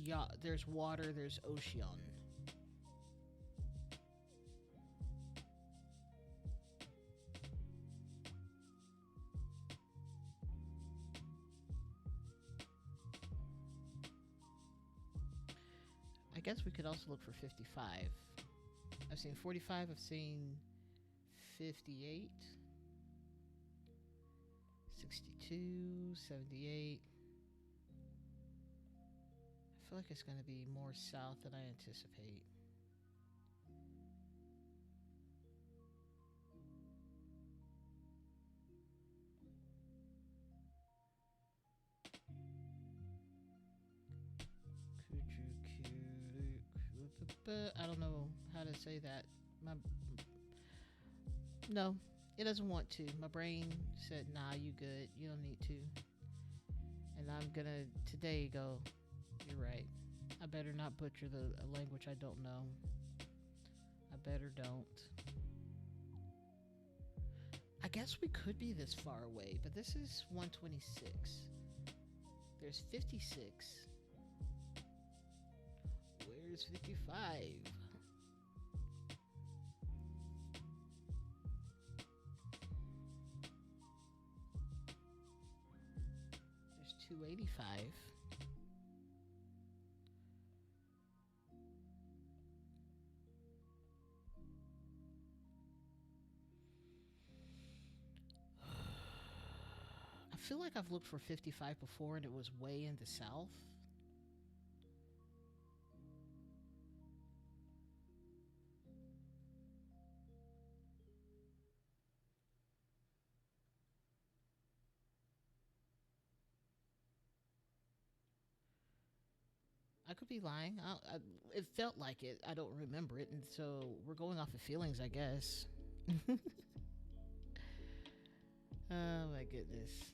water, there's ocean. I guess we could also look for 55. I've seen 45, I've seen 58, 62, 78. I feel like it's going to be more south than I anticipate. I don't know how to say that. No, it doesn't want to. My brain said, nah, you good. You don't need to. And I'm going to today go, you're right. I better not butcher a language I don't know. I better don't. I guess we could be this far away, but this is 126. There's 56. Where's 55? There's 285. I feel like I've looked for 55 before and it was way in the south. I could be lying. It felt like it. I don't remember it, and so we're going off of feelings, I guess. Oh my goodness.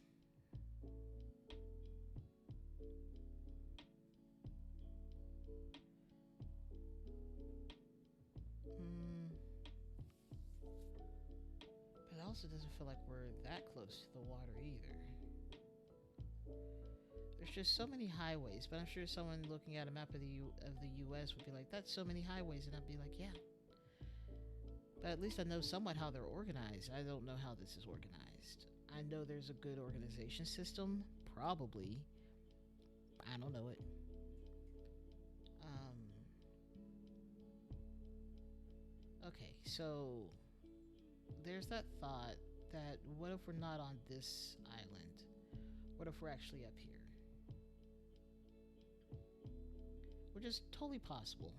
But it also doesn't feel like we're that close to the water either. There's just so many highways, but I'm sure someone looking at a map of the U.S. would be like, "That's so many highways," and I'd be like, "Yeah." But at least I know somewhat how they're organized. I don't know how this is organized. I know there's a good organization system, probably. I don't know it. Okay, so there's that thought that what if we're not on this island? What if we're actually up here? Which is totally possible.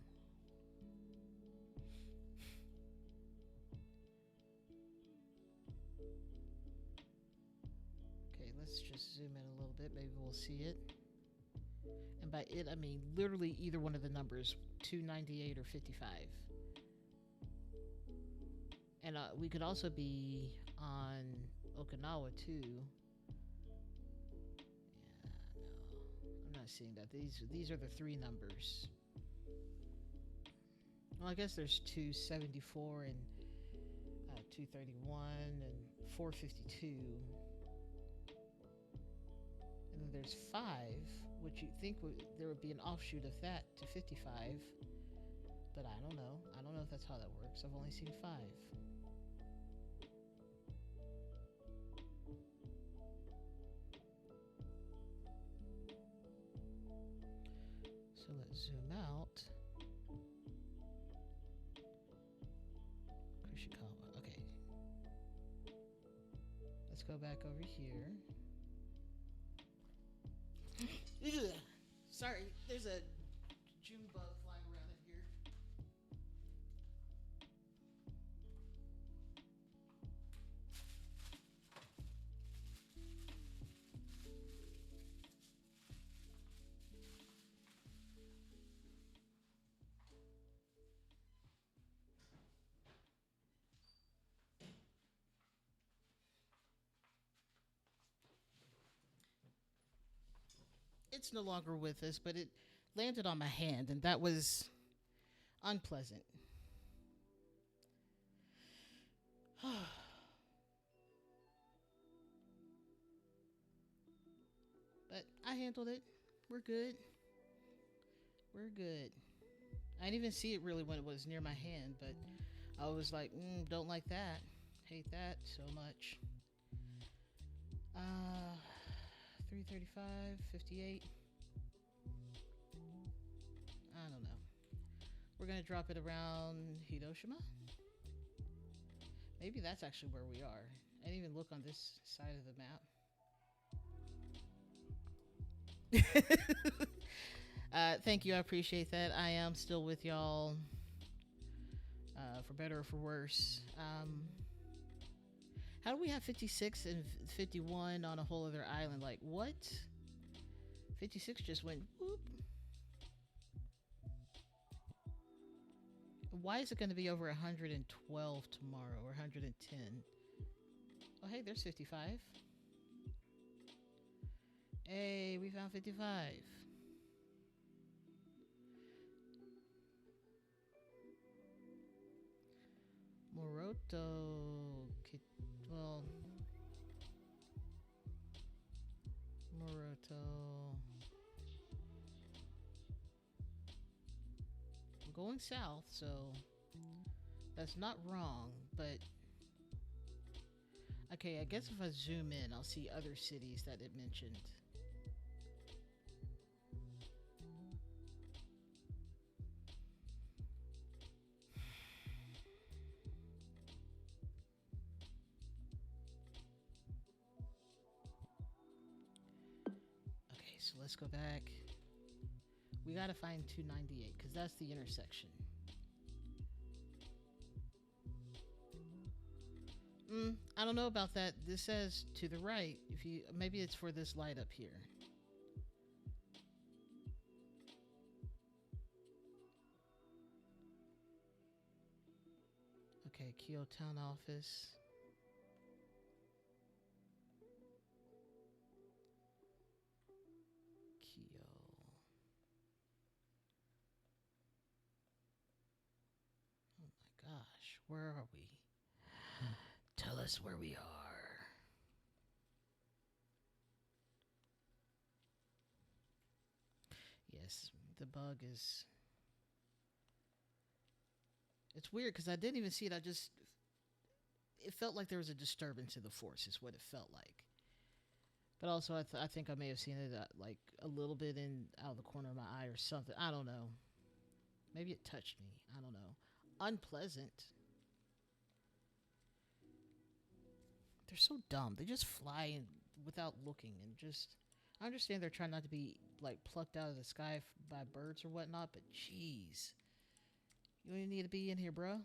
Okay, let's just zoom in a little bit. Maybe we'll see it. And by it, I mean literally either one of the numbers, 298 or 55. And we could also be on Okinawa too. Yeah, no, I'm not seeing that. These are the three numbers. Well, I guess there's 274 and 231 and 452. And then there's 5, which you'd think there would be an offshoot of that to 55. But I don't know. I don't know if that's how that works. I've only seen 5. So let's zoom out. Kushikawa. Okay. Let's go back over here. Sorry, there's a June bug flying around in here. it's no longer with us, but it landed on my hand, and that was unpleasant. But I handled it. We're good. We're good. I didn't even see it really when it was near my hand, but I was like, don't like that. Hate that so much. 335, 58. I don't know. We're going to drop it around Hiroshima. Maybe that's actually where we are. I didn't even look on this side of the map. Thank you. I appreciate that. I am still with y'all, for better or for worse. How do we have 56 and 51 on a whole other island? Like, what? 56 just went whoop. Why is it going to be over 112 tomorrow or 110? Oh, hey, there's 55. Hey, we found 55. Moroto. Well, Moroto. I'm going south, so that's not wrong, but okay, I guess if I zoom in, I'll see other cities that it mentioned. So let's go back. We gotta find 298 because that's the intersection. I don't know about that. This says to the right. If you maybe it's for this light up here. Okay, Kyoto Town Office. Gosh, where are we? Tell us where we are. Yes, the bug is... It's weird because I didn't even see it. It felt like there was a disturbance in the force is what it felt like. But also I think I may have seen it like a little bit out of the corner of my eye or something. I don't know. Maybe it touched me. I don't know. Unpleasant. They're so dumb. They just fly in without looking and just... I understand they're trying not to be like plucked out of the sky by birds or whatnot, but jeez. You don't even need to be in here, bro.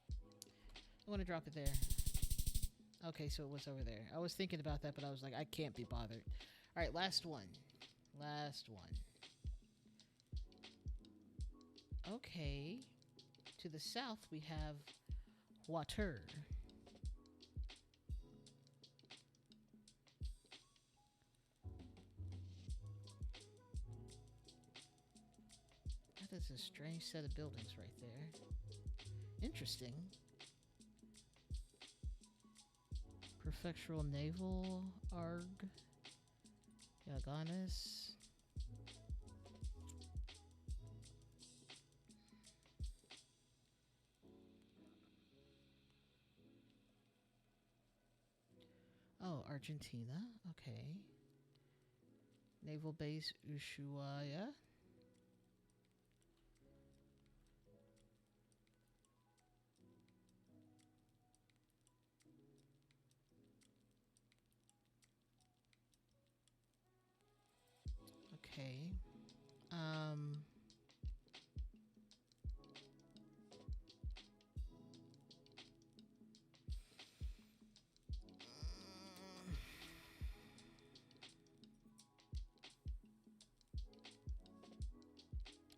I want to drop it there. Okay, so it was over there. I was thinking about that, but I was like, I can't be bothered. Alright, last one. Last one. Okay. To the south, we have water. That is a strange set of buildings right there. Interesting. Prefectural Naval Arg. Yaganis. Oh, Argentina. Okay. Naval Base Ushuaia. Okay. I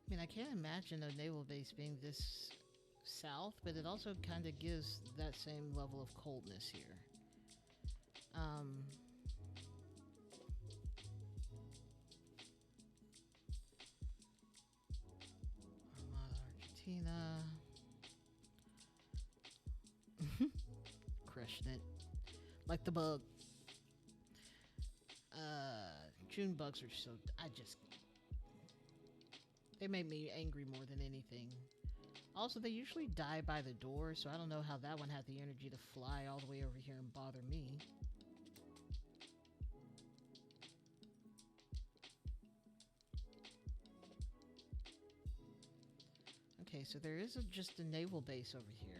mean, I can't imagine a naval base being this south, but it also kind of gives that same level of coldness here. fucking crushing it like the bug. June bugs are so they make me angry more than anything. Also, they usually die by the door, so I don't know how that one had the energy to fly all the way over here and bother me. Okay, so there is just a naval base over here.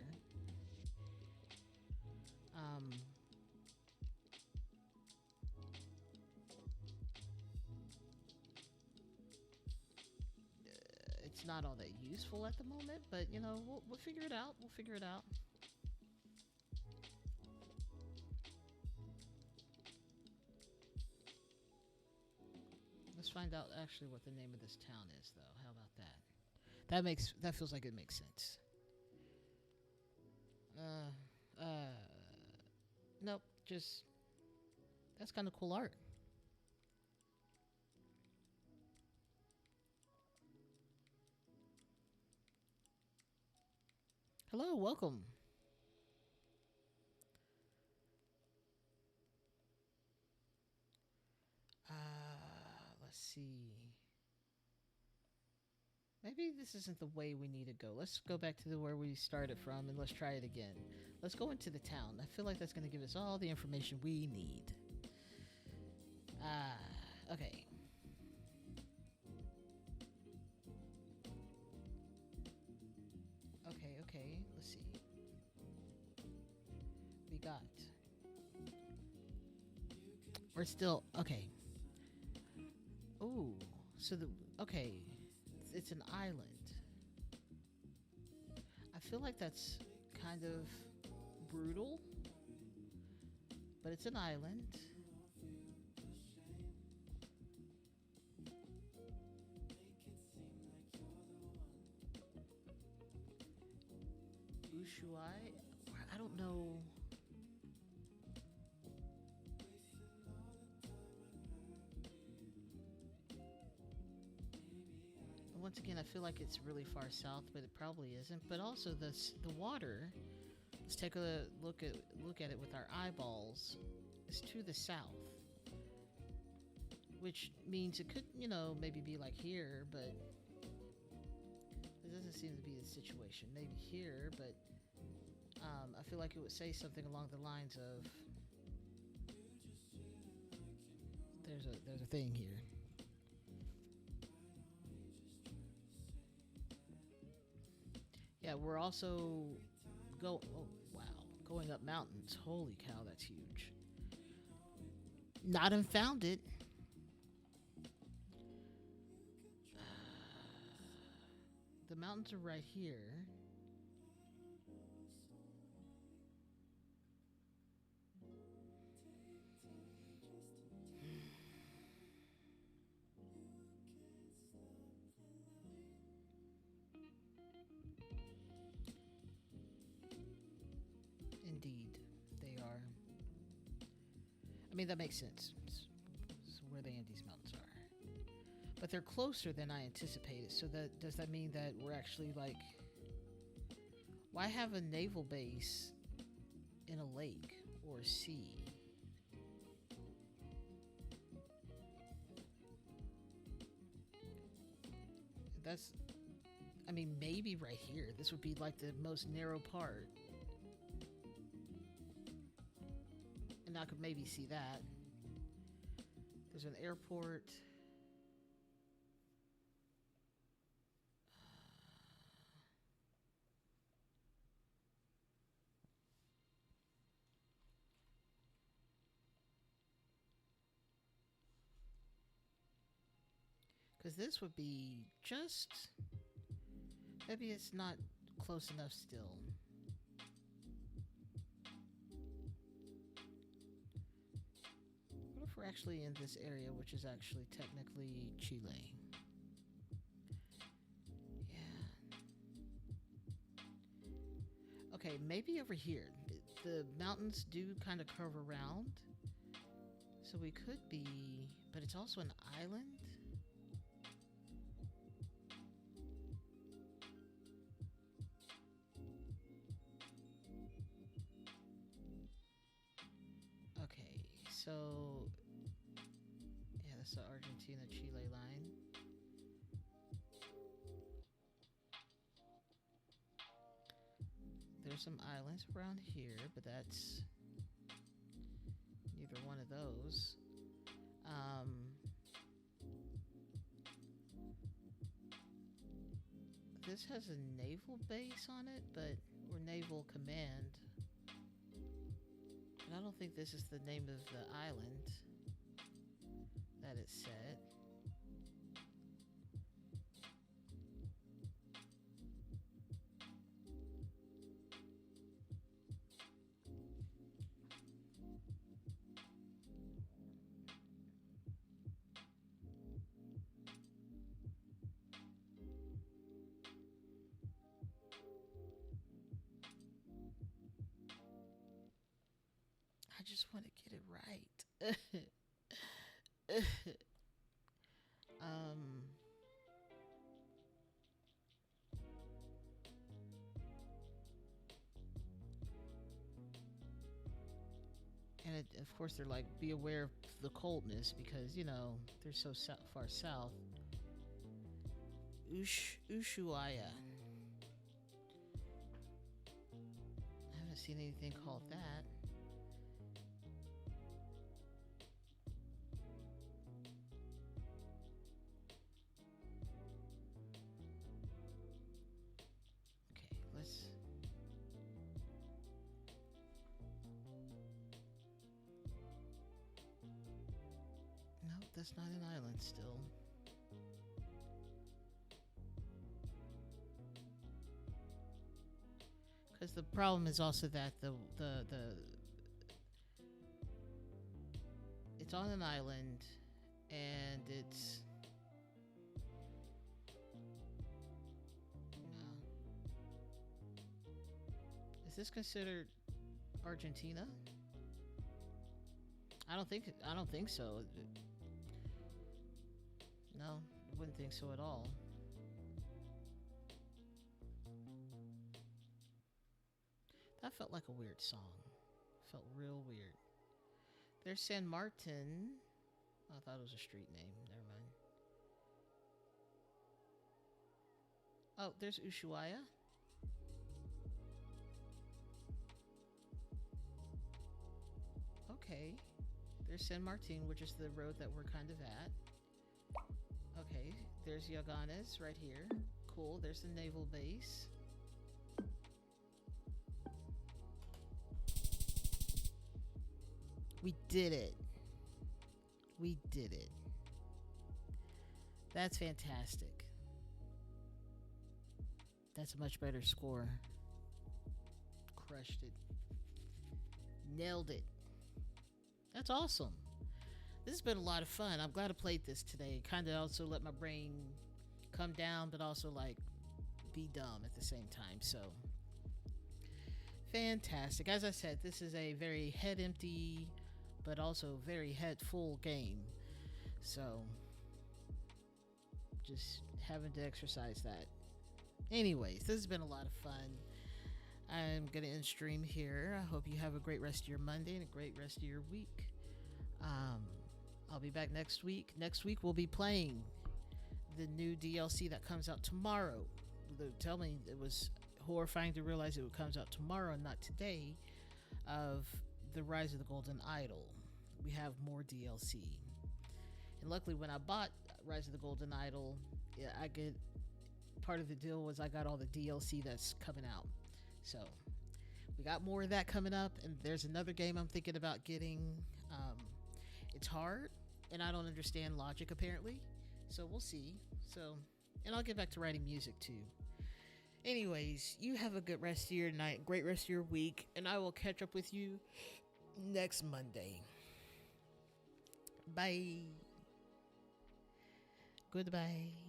It's not all that useful at the moment, but you know, we'll figure it out. We'll figure it out. Let's find out actually what the name of this town is, though. How about that? That feels like it makes sense. Nope. Just that's kind of cool art. Hello, welcome. Let's see. Maybe this isn't the way we need to go. Let's go back to where we started from and let's try it again. Let's go into the town. I feel like that's going to give us all the information we need. Okay. Okay. Let's see. We got. We're still okay. Ooh, so okay, it's an island. I feel like that's kind of brutal, but it's an island. Ushuai? I don't know. Once again, I feel like it's really far south, but it probably isn't. But also the water. Let's take a look at it with our eyeballs. Is to the south, which means it could, you know, maybe be like here, but it doesn't seem to be the situation. Maybe here, but I feel like it would say something along the lines of there's a thing here. Yeah, we're also going up mountains. Holy cow, that's huge. Not unfounded. The mountains are right here. Indeed, they are. I mean, that makes sense. It's where the Andes Mountains are. But they're closer than I anticipated. So does that mean that we're actually like... Why have a naval base in a lake or a sea? That's... I mean, maybe right here. This would be like the most narrow part. And I could maybe see that. There's an airport. Because this would be just... Maybe it's not close enough still. What if we're actually in this area, which is actually technically Chile? Yeah. Okay, maybe over here. The mountains do kind of curve around. So we could be... But it's also an island? So, yeah, that's the Argentina Chile line. There's some islands around here, but that's neither one of those. Um, this has a naval base on it, or naval command. And I don't think this is the name of the island that it said. I just want to get it right. um, and of course, they're like, be aware of the coldness because, they're so far south. Ushuaia. I haven't seen anything called that. Nope, that's not an island still. Because the problem is also that the it's on an island and it's is this considered Argentina? I don't think so. No, I wouldn't think so at all. That felt like a weird song. Felt real weird. There's San Martin. I thought it was a street name. Never mind. Oh, there's Ushuaia. Okay. There's San Martin, which is the road that we're kind of at. Okay. There's Geoguessr right here. Cool. There's the naval base. We did it. We did it. That's fantastic. That's a much better score. Crushed it. Nailed it. That's awesome. This has been a lot of fun. I'm glad I played this today. Kind of also let my brain come down, but also like be dumb at the same time. So fantastic. As I said, this is a very head empty, but also very head full game. So just having to exercise that. Anyways, this has been a lot of fun. I'm going to end stream here. I hope you have a great rest of your Monday and a great rest of your week. I'll be back next week. Next week we'll be playing the new DLC that comes out tomorrow. Tell me, it was horrifying to realize it comes out tomorrow and not today, of the Rise of the Golden Idol. We have more DLC. And luckily when I bought Rise of the Golden Idol, I get part of the deal was I got all the DLC that's coming out. So we got more of that coming up, and there's another game I'm thinking about getting. It's hard, and I don't understand logic apparently, so we'll see. And I'll get back to writing music too. Anyways, you have a good rest of your night, great rest of your week, and I will catch up with you next Monday. Bye. Goodbye.